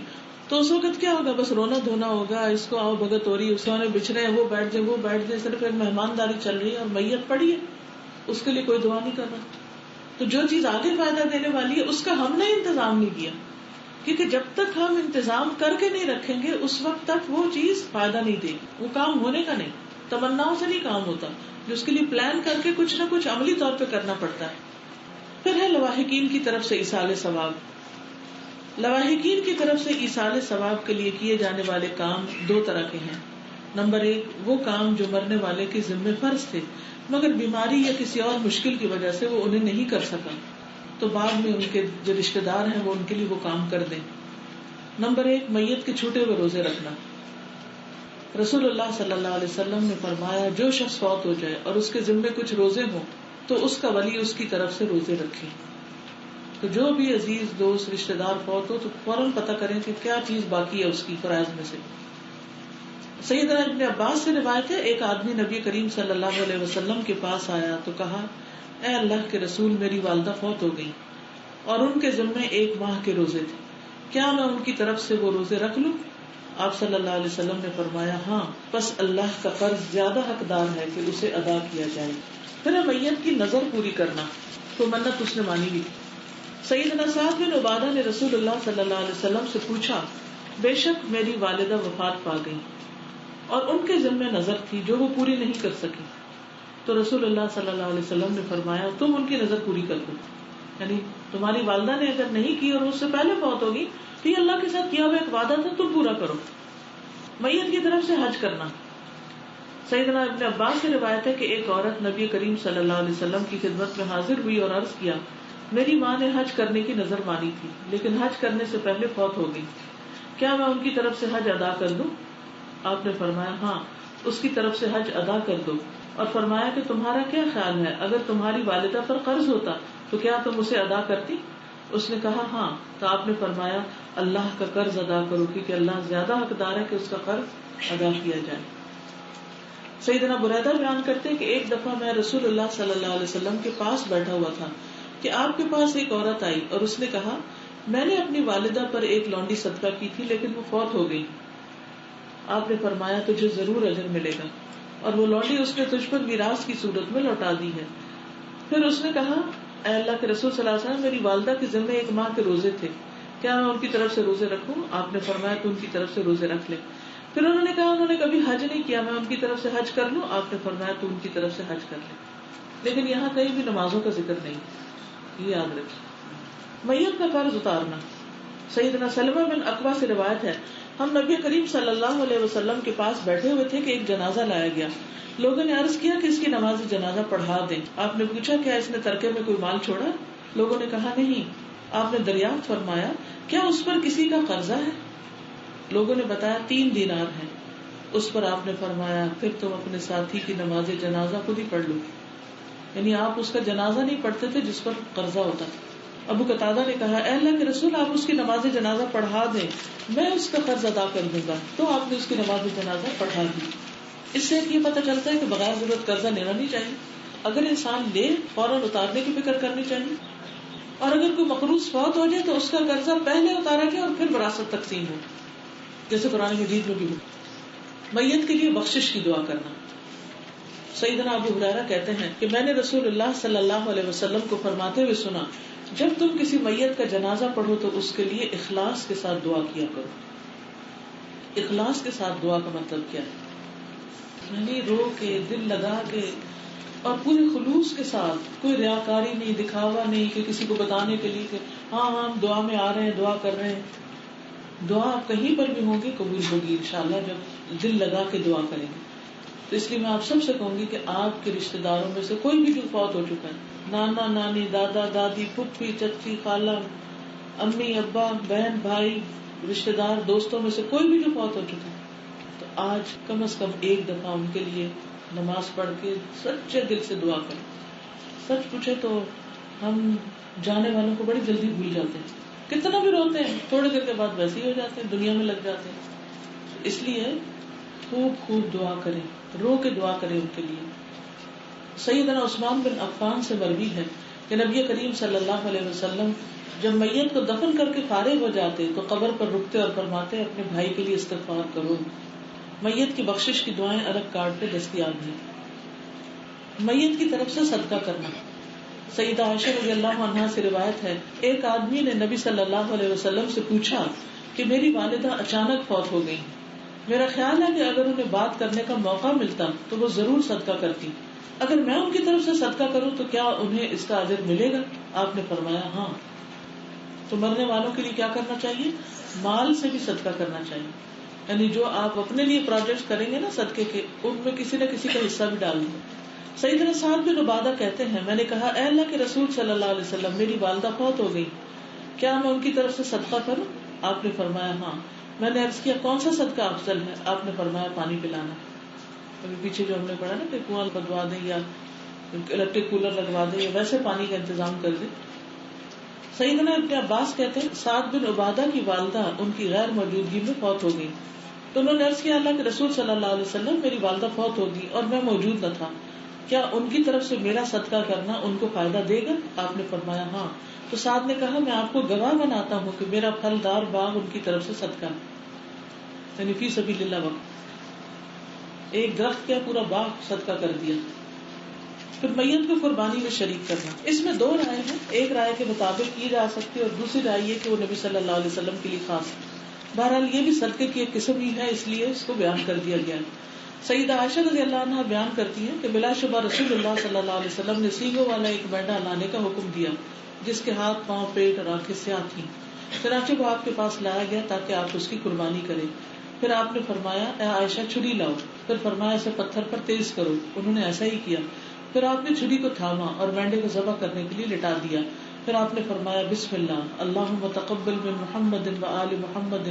تو اس وقت کیا ہوگا, بس رونا دھونا ہوگا, اس کو آؤ بھگت ہو رہی ہے, سونے بچھ رہے ہیں, وہ بیٹھ جائے وہ بیٹھ جائے, صرف ایک مہمانداری چل رہی ہے اور میت پڑی ہے, اس کے لیے کوئی دعا نہیں کرنا. تو جو چیز آگے فائدہ دینے والی ہے اس کا ہم نے انتظام نہیں کیا, کیونکہ جب تک ہم انتظام کر کے نہیں رکھیں گے اس وقت تک وہ چیز فائدہ نہیں دے گی, وہ کام ہونے کا نہیں, تمناؤں سے نہیں کام ہوتا, جو اس کے لیے پلان کر کے کچھ نہ کچھ عملی طور پہ کرنا پڑتا ہے. پھر ہے لواحقین کی طرف سے ایصال ثواب. لواحقین کی طرف سے ایصال ثواب کے لیے کیے جانے والے کام 2 طرح کے ہیں. نمبر 1, وہ کام جو مرنے والے کے ذمہ فرض تھے مگر بیماری یا کسی اور مشکل کی وجہ سے وہ انہیں نہیں کر سکا, تو بعد میں ان کے جو رشتے دار ہیں وہ ان کے لیے وہ کام کر دیں. نمبر 1, میت کے چھوٹے ہوئے روزے رکھنا. رسول اللہ صلی اللہ علیہ وسلم نے فرمایا, جو شخص فوت ہو جائے اور اس کے ذمے کچھ روزے ہوں تو اس کا ولی اس کی طرف سے روزے رکھے. تو جو بھی عزیز دوست رشتے دار فوت ہو تو فوراً پتہ کریں کہ کیا چیز باقی ہے اس کی فرائض میں سے. سیدنا ابن عباس سے روایت ہے, ایک آدمی نبی کریم صلی اللہ علیہ وسلم کے پاس آیا تو کہا, اے اللہ کے رسول, میری والدہ فوت ہو گئی اور ان کے ذمے 1 ماہ کے روزے تھے, کیا میں ان کی طرف سے وہ روزے رکھ لوں؟ آپ صلی اللہ علیہ وسلم نے فرمایا, ہاں, بس اللہ کا قرض زیادہ حقدار ہے کہ اسے ادا کیا جائے. پھر میت کی نظر پوری کرنا, تو منت اس نے مانی بھی. سیدنا سعد بن عبادہ نے رسول اللہ صلی اللہ علیہ وسلم سے پوچھا, بے شک میری والدہ وفات پا گئی اور ان کے ذمے نظر تھی جو وہ پوری نہیں کر سکی. تو رسول اللہ صلی اللہ علیہ وسلم نے فرمایا, تم ان کی نظر پوری کر دو, یعنی تمہاری والدہ نے اگر نہیں کی اور اس سے پہلے فوت ہوگی تو یہ اللہ کے ساتھ کیا ہوا ایک وعدہ تھا, تم پورا کرو. میت کی طرف سے حج کرنا. سیدنا ابن عباس سے روایت ہے کہ ایک عورت نبی کریم صلی اللہ علیہ وسلم کی خدمت میں حاضر ہوئی اور عرض کیا, میری ماں نے حج کرنے کی نظر مانی تھی لیکن حج کرنے سے پہلے فوت ہو گئی, کیا میں ان کی طرف سے حج ادا کر دوں؟ آپ نے فرمایا, ہاں, اس کی طرف سے حج ادا کر دو. اور فرمایا کہ تمہارا کیا خیال ہے, اگر تمہاری والدہ پر قرض ہوتا تو کیا تم اسے ادا کرتی؟ اس نے کہا, ہاں. تو آپ نے فرمایا, اللہ کا قرض ادا کرو, کیونکہ اللہ زیادہ حقدار ہے کہ اس کا قرض ادا کیا جائے. سیدنا بریدہ بیان کرتے کہ ایک دفعہ میں رسول اللہ صلی اللہ علیہ وسلم کے پاس بیٹھا ہوا تھا کہ آپ کے پاس ایک عورت آئی اور اس نے کہا, میں نے اپنی والدہ پر ایک لونڈی صدقہ کی تھی لیکن وہ فوت ہو گئی. آپ نے فرمایا, تجھے ضرور اجر ملے گا. اور وہ لونڈی اس نے تجھ پر میراث کی صورت میں لوٹا دی ہے. پھر اس نے کہا اے اللہ کے رسول صلی اللہ علیہ وسلم میری والدہ کے ذمہ 1 ماہ کے روزے تھے, کیا میں ان کی طرف سے روزے رکھوں؟ آپ نے فرمایا تو ان کی طرف سے روزے رکھ لے. پھر انہوں نے کہا انہوں نے کبھی حج نہیں کیا, میں ان کی طرف سے حج کر لوں؟ آپ نے فرمایا تو ان کی طرف سے حج کر لے. لیکن یہاں کہیں بھی نمازوں کا ذکر نہیں, یہ یاد رکھیے. میت کا قرض اتارنا. سیدنا سلمہ بن اقوا سے روایت ہے, ہم نبی کریم صلی اللہ علیہ وسلم کے پاس بیٹھے ہوئے تھے کہ ایک جنازہ لایا گیا. لوگوں نے عرض کیا کہ اس کی نماز جنازہ پڑھا دیں. آپ نے پوچھا کیا اس نے ترکے میں کوئی مال چھوڑا؟ لوگوں نے کہا نہیں. آپ نے دریافت فرمایا کیا اس پر کسی کا قرضہ ہے؟ لوگوں نے بتایا 3 دینار ہے. اس پر آپ نے فرمایا پھر تم اپنے ساتھی کی نماز جنازہ خود ہی پڑھ لو. یعنی آپ اس کا جنازہ نہیں پڑھتے تھے جس پر قرضہ ہوتا تھا. ابو قتادہ نے کہا اے اللہ کے رسول آپ اس کی نماز جنازہ پڑھا دیں, میں اس کا قرض ادا کر دوں گا. تو آپ نے اس کی نماز جنازہ پڑھا دی. اس سے یہ پتہ چلتا ہے کہ بغیر ضرورت قرضہ لینا نہیں چاہیے. اگر انسان لے فوراً اتارنے کی فکر کرنی چاہیے, اور اگر کوئی مقروض فوت ہو جائے تو اس کا قرضہ پہلے اتارا جائے اور پھر وراثت تقسیم ہو, جیسے قرآن مجید میں بھی ہو. میت کے لیے بخشش کی دعا کرنا. سیدنا ابو ہریرہ کہتے ہیں کہ میں نے رسول اللہ صلی اللہ علیہ وسلم کو فرماتے ہوئے سنا جب تم کسی میت کا جنازہ پڑھو تو اس کے لیے اخلاص کے ساتھ دعا کیا کرو. اخلاص کے ساتھ دعا کا مطلب کیا ہے؟ یعنی رو کے, دل لگا کے اور پورے خلوص کے ساتھ, کوئی ریاکاری نہیں, دکھاوا نہیں کہ کسی کو بتانے کے لیے کہ ہاں ہم دعا میں آ رہے ہیں, دعا کر رہے ہیں. دعا آپ کہیں پر بھی ہوگی قبول ہوگی انشاءاللہ جب دل لگا کے دعا کریں گے. تو اس لیے میں آپ سب سے کہوں گی کہ آپ کے رشتے داروں میں سے کوئی بھی جو فوت ہو چکا ہے, نانا نانی, دادا دادی, پھپھی چچی, خالہ, امی ابا, بہن بھائی, رشتے دار, دوستوں میں سے کوئی بھی جو فوت ہو چکا ہے, تو آج کم از کم 1 دفعہ ان کے لیے نماز پڑھ کے سچے دل سے دعا کریں. سچ پوچھے تو ہم جانے والوں کو بڑی جلدی بھول جاتے ہیں, کتنا بھی روتے ہیں تھوڑے دیر کے بعد ویسے ہی ہو جاتے ہیں, دنیا میں لگ جاتے ہیں. اس لیے خوب خوب دعا کریں, رو کے دعا کریں ان کے لیے. سیدنا عثمان بن عفان سے مروی ہے کہ نبی کریم صلی اللہ علیہ وسلم جب میت کو دفن کر کے فارغ ہو جاتے تو قبر پر رکتے اور فرماتے اپنے بھائی کے لیے استغفار کرو. میت کی بخشش کی دعائیں الگ کارڈ پہ دستیاب ہیں. میت کی طرف سے صدقہ کرنا. سیدہ عائشہ رضی اللہ عنہا سے روایت ہے ایک آدمی نے نبی صلی اللہ علیہ وسلم سے پوچھا کہ میری والدہ اچانک فوت ہو گئی, میرا خیال ہے کہ اگر انہیں بات کرنے کا موقع ملتا تو وہ ضرور صدقہ کرتی, اگر میں ان کی طرف سے صدقہ کروں تو کیا انہیں اس کا اجر ملے گا؟ آپ نے فرمایا ہاں. تو مرنے والوں کے لیے کیا کرنا چاہیے؟ مال سے بھی صدقہ کرنا چاہیے. یعنی جو آپ اپنے لیے پروجیکٹ کریں گے نا صدقے کے, ان میں کسی نہ کسی کا حصہ بھی ڈال دیں. سیدنا سعد بن عبادہ کہتے ہیں میں نے کہا اے اللہ کے رسول صلی اللہ علیہ وسلم میری والدہ فوت ہو گئی, کیا میں ان کی طرف سے صدقہ کروں؟ آپ نے فرمایا ہاں. میں نے عرض کیا کون سا صدقہ افضل ہے؟ آپ نے فرمایا پانی پلانا. ابھی پیچھے جو ہم نے پڑھا نا کہ کنواں بدوا دیں یا الیکٹرک کولر لگوا دیں یا ویسے پانی کا انتظام کر دیں. سیدنا ابن عباس کہتے ہیں سعد بن عبادہ کی والدہ ان کی غیر موجودگی میں فوت ہو گئی, تو انہوں نے عرض کیا اللہ کے رسول صلی اللہ علیہ وسلم میری والدہ فوت ہوگی اور میں موجود نہ تھا, کیا ان کی طرف سے میرا صدقہ کرنا ان کو فائدہ دے گا؟ آپ نے فرمایا ہاں. تو سعد نے کہا میں آپ کو گواہ بناتا ہوں کہ میرا پھلدار باغ ان کی طرف سے صدقہ ہے, یعنی فی سبیل اللہ وقت. ایک درخت کا پورا باغ صدقہ کر دیا. پھر میت کو قربانی میں شریک کرنا. اس میں 2 رائے ہیں, ایک رائے کے مطابق کی جا سکتی ہے اور دوسری رائے یہ کہ وہ نبی صلی اللہ علیہ وسلم کے لیے خاص. بہرحال یہ بھی صدقے کی ایک قسم ہی ہے, اس لیے اس کو بیان کر دیا گیا. سیدہ عائشہ رضی اللہ عنہا بیان کرتی ہیں کہ بلا شبہ رسول اللہ صلی اللہ علیہ وسلم نے سینگوں والا ایک مینڈا لانے کا حکم دیا جس کے ہاتھ, پاؤں, پیٹ اور آنکھیں سیاہ تھیں. چنانچہ وہ آپ کے پاس لایا گیا تاکہ آپ اس کی قربانی کریں. پھر آپ نے فرمایا اے عائشہ چھری لاؤ. پھر فرمایا اسے پتھر پر تیز کرو. انہوں نے ایسا ہی کیا. پھر آپ نے چھری کو تھاما اور مینڈے کو ذبح کرنے کے لیے لٹا دیا. پھر آپ نے فرمایا بسم اللہ اللہم تقبل من محمد و آل محمد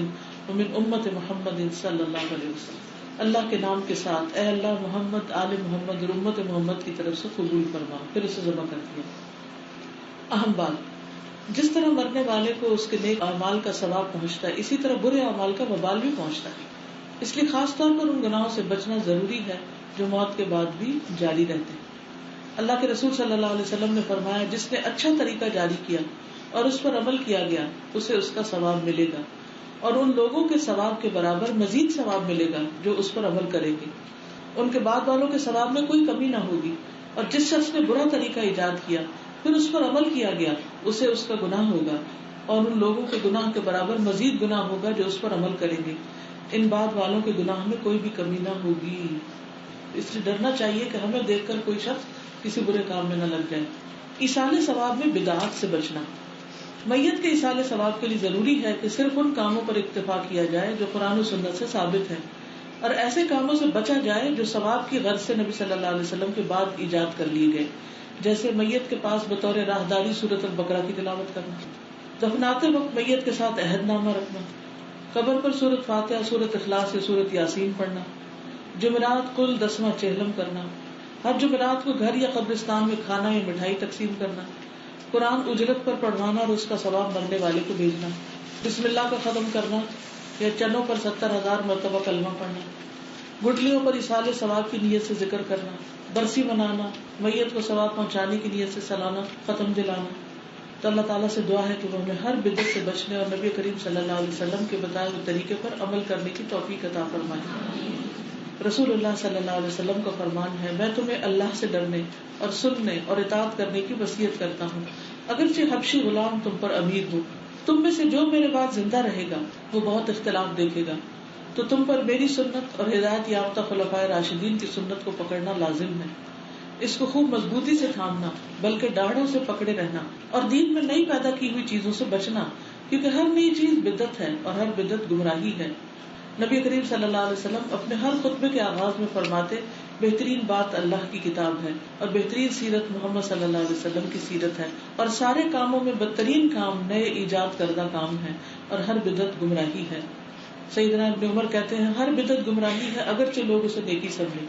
ومن امت محمد صلی اللہ علیہ وسلم. اللہ کے نام کے ساتھ اے اللہ محمد, آل محمد اور امت محمد کی طرف سے قبول فرما. پھر اسے ذبح کر دیا. اہم بات, جس طرح مرنے والے کو اس کے نیک اعمال کا ثواب پہنچتا ہے اسی طرح برے اعمال کا وبال بھی پہنچتا ہے. اس لیے خاص طور پر ان گناہوں سے بچنا ضروری ہے جو موت کے بعد بھی جاری رہتے ہیں. اللہ کے رسول صلی اللہ علیہ وسلم نے فرمایا جس نے اچھا طریقہ جاری کیا اور اس پر عمل کیا گیا اسے اس کا ثواب ملے گا اور ان لوگوں کے ثواب کے برابر مزید ثواب ملے گا جو اس پر عمل کریں گے. ان کے بعد والوں کے ثواب میں کوئی کمی نہ ہوگی. اور جس شخص نے برا طریقہ ایجاد کیا پھر اس پر عمل کیا گیا اسے اس کا گناہ ہوگا اور ان لوگوں کے گناہ کے برابر مزید گناہ ہوگا جو اس پر عمل کریں گے. ان بعد والوں کے گناہ میں کوئی بھی کمی نہ ہوگی. اس لیے ڈرنا چاہیے کہ ہمیں دیکھ کر کوئی شخص کسی برے کام میں نہ لگ جائے. ایصال ثواب میں بدعات سے بچنا. میت کے ایصال ثواب کے لیے ضروری ہے کہ صرف ان کاموں پر اکتفا کیا جائے جو قرآن و سنت سے ثابت ہے اور ایسے کاموں سے بچا جائے جو ثواب کی غرض سے نبی صلی اللہ علیہ وسلم کے بعد ایجاد کر لیے گئے، جیسے میت کے پاس بطور راہداری سورۃ البقرہ کی تلاوت کرنا، دفناتے وقت میت کے ساتھ عہد نامہ رکھنا، قبر پر سورۃ فاتحہ، سورۃ اخلاص یا سورۃ یاسین پڑھنا، جمعرات کل 10واں چہلم کرنا، ہر جمعرات کو گھر یا قبرستان میں کھانا یا مٹھائی تقسیم کرنا، قرآن اجرت پر پڑھوانا اور اس کا ثواب مرنے والے کو بھیجنا، بسم اللہ کا ختم کرنا یا چنوں پر 70,000 مرتبہ کلمہ پڑھنا، گٹلیوں پر ایصال ثواب کی نیت سے ذکر کرنا، برسی منانا، میت کو ثواب پہنچانے کی نیت سے سالانہ ختم دلانا. تو اللہ تعالیٰ سے دعا ہے کہ وہ ہمیں ہر بدعت سے بچنے اور نبی کریم صلی اللہ علیہ وسلم کے بتائے ہوئے طریقے پر عمل کرنے کی توفیق عطا فرمائے. رسول اللہ صلی اللہ علیہ وسلم کا فرمان ہے، میں تمہیں اللہ سے ڈرنے اور سننے اور اطاعت کرنے کی وصیت کرتا ہوں، اگرچہ حبشی غلام تم پر امیر ہو. تم میں سے جو میرے بعد زندہ رہے گا وہ بہت اختلاف دیکھے گا، تو تم پر میری سنت اور ہدایت یافتہ خلفائے راشدین کی سنت کو پکڑنا لازم ہے. اس کو خوب مضبوطی سے تھامنا، بلکہ ڈاڑھوں سے پکڑے رہنا، اور دین میں نئی پیدا کی ہوئی چیزوں سے بچنا، کیونکہ ہر نئی چیز بدعت ہے اور ہر بدعت گمراہی ہے. نبی کریم صلی اللہ علیہ وسلم اپنے ہر خطبے کے آغاز میں فرماتے، بہترین بات اللہ کی کتاب ہے اور بہترین سیرت محمد صلی اللہ علیہ وسلم کی سیرت ہے، اور سارے کاموں میں بدترین کام نئے ایجاد کردہ کام ہے اور ہر بدعت گمراہی ہے. سیدنا ابن عمر کہتے ہیں، ہر بدعت گمراہی ہے اگرچہ لوگ اسے نیکی سمجھیں،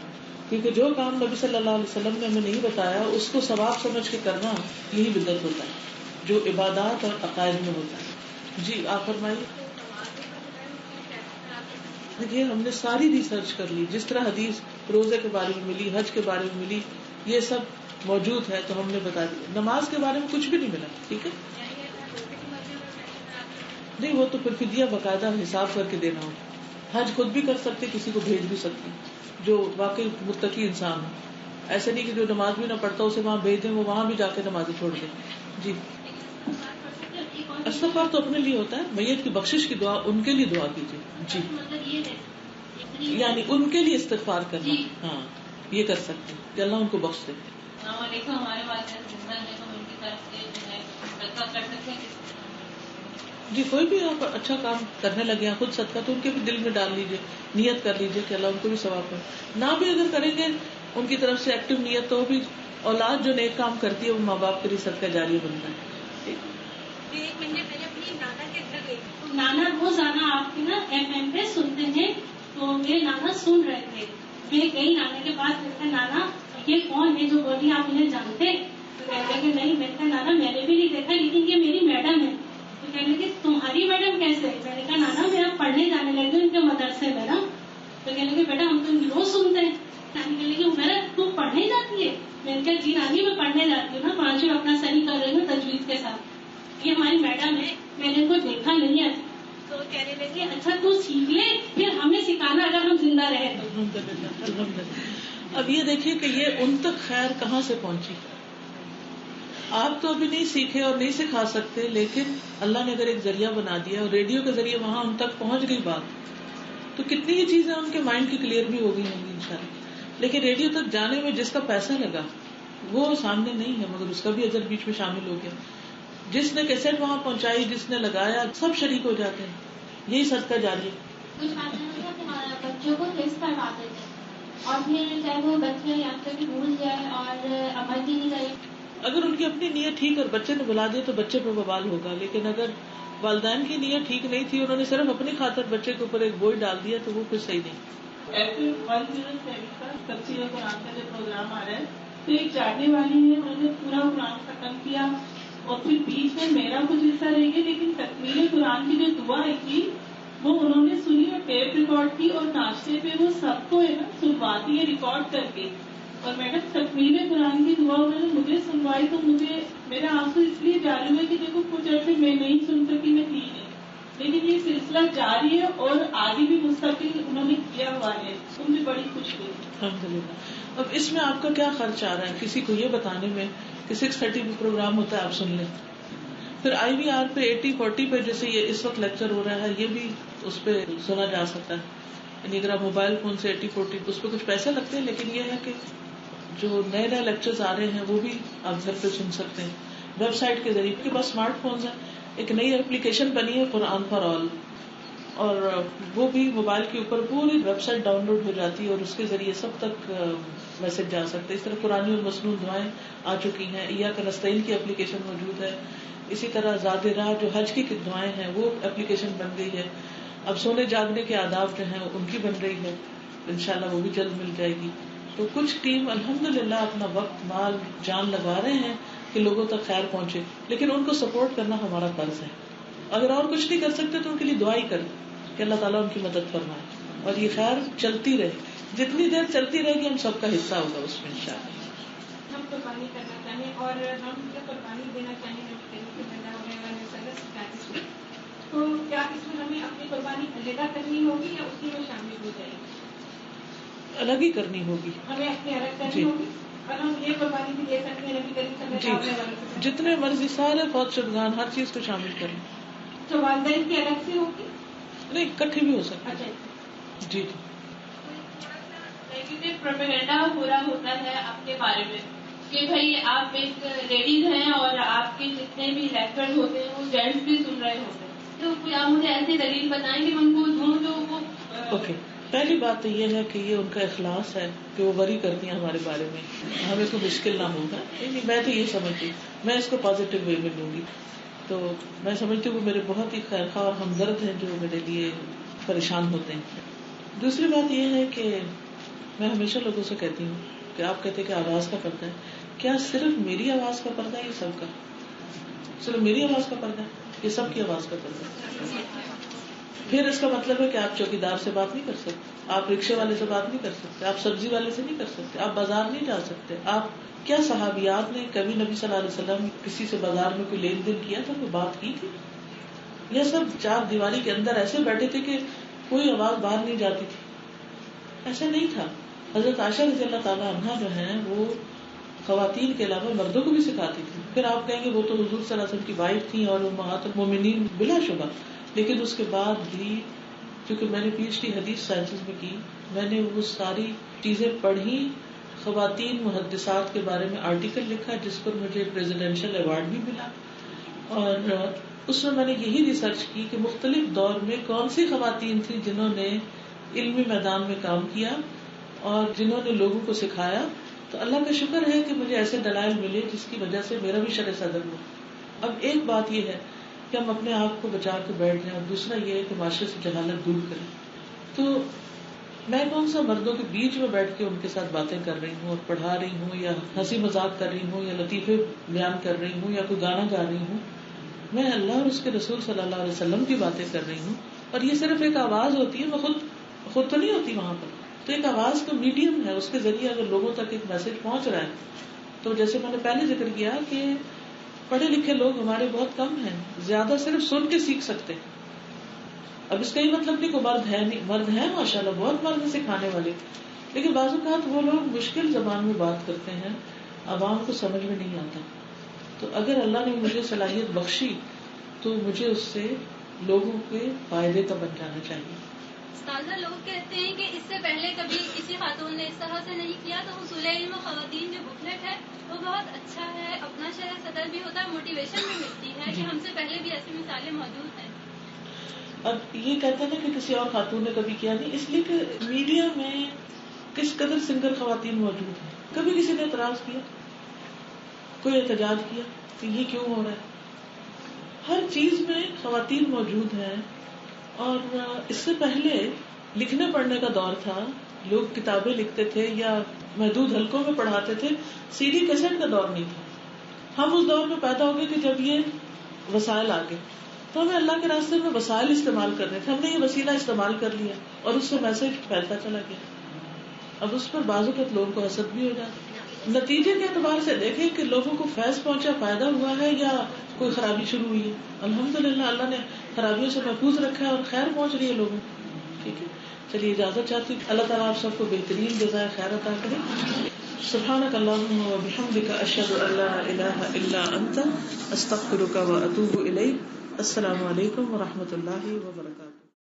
کیونکہ جو کام نبی صلی اللہ علیہ وسلم نے ہمیں نہیں بتایا اس کو ثواب سمجھ کے کرنا یہی بدعت ہوتا ہے جو عبادات اور عقائد میں ہوتا ہے. جی آپ فرمائیے. دیکھیے ہم نے ساری ریسرچ کر لی، جس طرح حدیث روزے کے بارے میں ملی، حج کے بارے میں ملی، یہ سب موجود ہے تو ہم نے بتا دیا. نماز کے بارے میں کچھ بھی نہیں ملا. ٹھیک ہے، نہیں وہ تو پھر فدیہ باقاعدہ حساب کر کے دینا ہو. حج خود بھی کر سکتے، کسی کو بھیج بھی سکتے جو واقعی متقی انسان ہو. ایسے نہیں کہ جو نماز بھی نہ پڑھتا اسے وہاں بھیج دیں، وہ وہاں بھی جا کے نمازیں چھوڑ دیں. جی استغفار تو اپنے لیے ہوتا ہے، میت کی بخشش کی دعا ان کے لیے دعا کیجیے. جی یعنی ان کے لیے استغفار کرنا، ہاں یہ کر سکتے ہیں کہ اللہ ان کو بخش دے. ہمارے والدین زندہ ہیں تو ان کی طرف سے جو ہے صدقہ کر سکتے ہیں. جی کوئی بھی آپ اچھا کام کرنے لگے ہیں خود صدقہ تو ان کے بھی دل میں ڈال لیجیے، نیت کر لیجیے کہ اللہ ان کو بھی ثواب ہے. نہ بھی اگر کریں گے ان کی طرف سے ایکٹیو نیت تو بھی اولاد جو نیک کام کرتی ہے وہ ماں باپ کے لیے صدقہ جاریہ بنتا ہے. ایک مہینے پہلے اپنی نانا کے گھر گئی، نانا روزانہ آپ کی نا FM پہ سنتے ہیں، تو میرے نانا سن رہے تھے. میں گئی نانا کے پاس، میں کہا نانا یہ کون ہے جو بولی آپ انہیں جانتے؟ تو کہتے کہ نہیں. میں کہا نانا میں نے بھی نہیں دیکھا لیکن یہ میری میڈم ہے. تو کہنے کہ تمہاری میڈم کیسے؟ میں نے کہا نانا میں اب پڑھنے جانے لگی ہوں ان کے مدرسے میں نا. تو کہنے کہ بیٹا ہم تو روز سنتے ہیں. کہنے کہ میرا تم پڑھنے جاتی ہے؟ میں نے کہا جی نانی میں پڑھنے جاتی ہوں نا، 5 اپنا صحیح کر رہی ہوں تجوید کے ساتھ. یہ ہماری میڈم ہے، میں نے ان کو دیکھا نہیں ہے. تو کہنے لگے اچھا تو سیکھ لے پھر ہمیں سکھانا اگر ہم زندہ رہے تو. الحمدللہ. اب یہ دیکھیے کہ یہ ان تک خیر کہاں سے پہنچی. آپ تو ابھی نہیں سیکھے اور نہیں سکھا سکتے، لیکن اللہ نے اگر ایک ذریعہ بنا دیا اور ریڈیو کے ذریعے وہاں ان تک پہنچ گئی بات، تو کتنی ہی چیزیں ان کے مائنڈ کی کلیئر بھی ہو گئی ہوں گی انشاءاللہ. لیکن ریڈیو تک جانے میں جس کا پیسہ لگا وہ سامنے نہیں ہے، مگر اس کا بھی اجر بیچ میں شامل ہو گیا. جس نے کیسٹ وہاں پہنچائی، جس نے لگایا، سب شریک ہو جاتے ہیں. یہی صدقہ جاری. کچھ بچوں کو ٹیسٹ کرواتے تھے اور پھر چاہے وہ بچے یا پھر بھول جائے اور عمل بھی نہیں کرے. اگر ان کی اپنی نیت ٹھیک اور بچے نے بلا دیا تو بچے پہ بوال ہوگا، لیکن اگر والدین کی نیت ٹھیک نہیں تھی، انہوں نے صرف اپنی خاطر بچے کے اوپر ایک بوجھ ڈال دیا، تو وہ پھر صحیح نہیں. ایپریل 107 کا تفسیر قرآن کا جو پروگرام آ رہا ہے تو ایک چاہنے والی نے انہوں نے پورا قرآن ختم کیا اور پھر بیچ میں میرا کچھ حصہ رہ گیا، لیکن تکمیل قرآن کی جو دعا ہے تھی وہ انہوں نے سنی اور ٹیپ ریکارڈ کی اور ناشتے پہ وہ سب کو ہے نا سنواتی ہے ریکارڈ کر کے. اور میڈم تکمیل قرآن کی دعا انہوں نے مجھے سنوائی تو مجھے میرے آنسو اس لیے جاری ہوئے کہ دیکھو کچھ عرصے میں نہیں سن سکی، میں تھی نہیں. لیکن یہ سلسلہ جاری ہے اور آگے بھی مستقل انہوں نے کیا ہوا ہے، ان سے بڑی خوش ہوئی. الحمدللہ. اب اس میں آپ کا کیا خرچ آ رہا ہے کسی کو یہ بتانے میں کہ 6:30 پہ پروگرام ہوتا ہے آپ سن لیں، پھر IVR پہ 80-40 پہ جیسے یہ اس وقت لیکچر ہو رہا ہے یہ بھی اس پہ سنا جا سکتا ہے. یعنی اگر آپ موبائل فون سے 80-40 اس پہ کچھ پیسے لگتے ہیں، لیکن یہ ہے کہ جو نئے نئے لیکچرز آ رہے ہیں وہ بھی آپ گھر پہ سن سکتے ہیں ویب سائٹ کے ذریعے. کے پاس اسمارٹ فونز ہیں، ایک نئی اپلیکیشن بنی ہے قرآن فار آل، اور وہ بھی موبائل کے اوپر پوری ویب سائٹ ڈاؤن لوڈ ہو جاتی ہے اور اس کے ذریعے سب تک میسج جا سکتے. اس طرح قرآنی اور مسنون دعائیں آ چکی ہیں. ایاک نستعین کی اپلیکیشن موجود ہے. اسی طرح زاد راہ جو حج کی دعائیں ہیں وہ اپلیکیشن بن گئی ہے. اب سونے جاگنے کے آداب جو ہیں ان کی بن رہی ہے، انشاءاللہ وہ بھی جلد مل جائے گی. تو کچھ ٹیم الحمدللہ اپنا وقت مال جان لگا رہے ہیں کہ لوگوں تک خیر پہنچے، لیکن ان کو سپورٹ کرنا ہمارا فرض ہے. اگر اور کچھ نہیں کر سکتے تو ان کے لیے دعا ہی کریں کہ اللہ تعالیٰ ان کی مدد فرمائے اور یہ خیر چلتی رہے. جتنی دیر چلتی رہے گی ہم سب کا حصہ ہوگا اس میں انشاءاللہ. ہم قربانی کرنا چاہیں اور ہم جب قربانی دینا چاہیں تو کیا اس میں ہمیں اپنی قربانی علیحدہ کرنی ہوگی یا اسی میں شامل ہو جائے گی؟ الگ ہی کرنی ہوگی. ہمیں اپنی الگ کرنی ہوگی اور ہم یہ قربانی بھی دے سکتے ہیں نبی کریم صلی اللہ علیہ وسلم جتنے مرضی سارے فوت شدگان ہر چیز کو شامل کریں. تو والدین کی الگ سے ہوگی نہیں اکٹھی بھی ہو سکتی. اچھا جی نیگیٹو پروپیگنڈا ہو رہا ہوتا ہے آپ کے بارے میں کہ بھائی آپ ایک لیڈیز ہیں اور آپ کے جتنے بھی لیکچر ہوتے ہیں وہ جینٹس بھی سن رہے ہوتے ہیں، تو کوئی آپ مجھے ایسی دلیل بتائیں کہ ان کو دوں جو وہ اوکے. پہلی بات تو یہ ہے کہ یہ ان کا اخلاص ہے کہ وہ وری کرتی ہیں ہمارے بارے میں، ہمیں کوئی مشکل نہ ہوگا. نہیں میں تو یہ سمجھتی، میں اس کو پازیٹیو وے میں لوں گی. تو میں سمجھتی ہوں وہ میرے بہت ہی خیر خواہ اور ہمدرد ہیں جو میرے لیے پریشان ہوتے ہیں. دوسری بات یہ ہے کہ میں ہمیشہ لوگوں سے کہتی ہوں کہ آپ کہتے ہیں کہ آواز کا پردہ ہے، کیا صرف میری آواز کا پردہ ہے یہ سب کا؟ صرف میری آواز کا پردہ ہے یہ سب کی آواز کا پردہ ہے؟ پھر اس کا مطلب ہے کہ آپ چوکیدار سے بات نہیں کر سکتے، آپ رکشے والے سے بات نہیں کر سکتے، آپ سبزی والے سے نہیں کر سکتے، آپ بازار نہیں جا سکتے. آپ کیا صحابیات نے کبھی نبی صلی اللہ علیہ وسلم کسی سے بازار میں کوئی لین دین کیا تھا، کوئی بات کی تھی؟ یہ سب چار دیواری کے اندر ایسے بیٹھے تھے کہ کوئی آواز باہر نہیں جاتی تھی؟ ایسا نہیں تھا. حضرت عائشہ رضی اللہ تعالیٰ عنہا جو ہیں وہ خواتین کے علاوہ مردوں کو بھی سکھاتی تھی. پھر آپ کہیں گے وہ تو حضور صلی اللہ علیہ وسلم کی وائف تھی اور امہات المومنین بلا شبہ، لیکن اس کے بعد بھی کیونکہ میں نے PhD حدیث سائنسز میں کی، میں نے وہ ساری چیزیں پڑھی. خواتین محدثات کے بارے میں آرٹیکل لکھا جس پر مجھے پریزیڈینشل ایوارڈ بھی ملا، اور اس میں نے یہی ریسرچ کی کہ مختلف دور میں کون سی خواتین تھیں جنہوں نے علمی میدان میں کام کیا اور جنہوں نے لوگوں کو سکھایا. تو اللہ کا شکر ہے کہ مجھے ایسے دلائل ملے جس کی وجہ سے میرا بھی شرح صدر ہوا. اب ایک بات یہ ہے کہ ہم اپنے آپ کو بچا کے بیٹھ جائیں، اور دوسرا یہ ہے کہ معاشرے سے جہالت دور کریں. تو میں کون سا مردوں کے بیچ میں بیٹھ کے ان کے ساتھ باتیں کر رہی ہوں اور پڑھا رہی ہوں یا ہنسی مذاق کر رہی ہوں یا لطیفے بیان کر رہی ہوں یا کوئی گانا گا رہی ہوں. میں اللہ اور اس کے رسول صلی اللہ علیہ وسلم کی باتیں کر رہی ہوں، اور یہ صرف ایک آواز ہوتی ہے، میں خود تو نہیں ہوتی وہاں پر. تو ایک آواز کا میڈیم ہے، اس کے ذریعے اگر لوگوں تک ایک میسج پہنچ رہا ہے. تو جیسے میں نے پہلے ذکر کیا کہ پڑھے لکھے لوگ ہمارے بہت کم ہیں، زیادہ صرف سن کے سیکھ سکتے ہیں. اب اس کا یہ مطلب نہیں کہ مرد ہے نہیں، مرد ہیں ماشاءاللہ، بہت مرد ہیں سکھانے والے، لیکن بعض اوقات وہ لوگ مشکل زبان میں بات کرتے ہیں، عوام کو سمجھ میں نہیں آتا. تو اگر اللہ نے مجھے صلاحیت بخشی تو مجھے اس سے لوگوں کے فائدے کا بن جانا چاہیے. استاذہ لوگ کہتے ہیں کہ اس سے پہلے کبھی کسی خاتون نے اس طرح سے نہیں کیا، تو حصول علم خواتین جو بکلیٹ ہے وہ بہت اچھا ہے، اپنا شرح صدر بھی ہوتا ہے، موٹیویشن بھی ملتی ہے کہ ہم سے پہلے بھی ایسی مثالیں موجود ہیں. اب یہ کہتے ہیں نا کہ کسی اور خاتون نے کبھی کیا نہیں، اس لیے کہ میڈیا میں کس قدر سنگر خواتین موجود ہیں. کبھی کسی نے اعتراض کیا، کوئی احتجاج کیا کہ یہ کیوں ہو رہا ہے؟ ہر چیز میں خواتین موجود ہیں. اور اس سے پہلے لکھنے پڑھنے کا دور تھا، لوگ کتابیں لکھتے تھے یا محدود حلقوں میں پڑھاتے تھے، CD کیسٹ کا دور نہیں تھا. ہم اس دور میں پیدا ہو گئے کہ جب یہ وسائل آ گئے تو ہمیں اللہ کے راستے میں وسائل استعمال کرنے تھے، ہم نے یہ وسیلہ استعمال کر لیا اور اس سے میسج پھیلتا چلا گیا. اب اس پر بعض اوقات لوگوں کو حسد بھی ہو جاتا ہے. نتیجے کے اعتبار سے دیکھیں کہ لوگوں کو فیض پہنچا، فائدہ ہوا ہے یا کوئی خرابی شروع ہوئی ہے. الحمدللہ اللہ نے خرابیوں سے محفوظ رکھا ہے اور خیر پہنچ رہی ہے لوگوں کو. ٹھیک ہے، چلیے اجازت چاہتی ہوں. اللہ تعالیٰ آپ سب کو بہترین جزائے خیر عطا کرے. سبحانک اللہم و بحمدک، اشہد ان لا الہ الا انت، استغفرک و اتوب الیک. السلام علیکم و رحمۃ اللہ وبرکاتہ.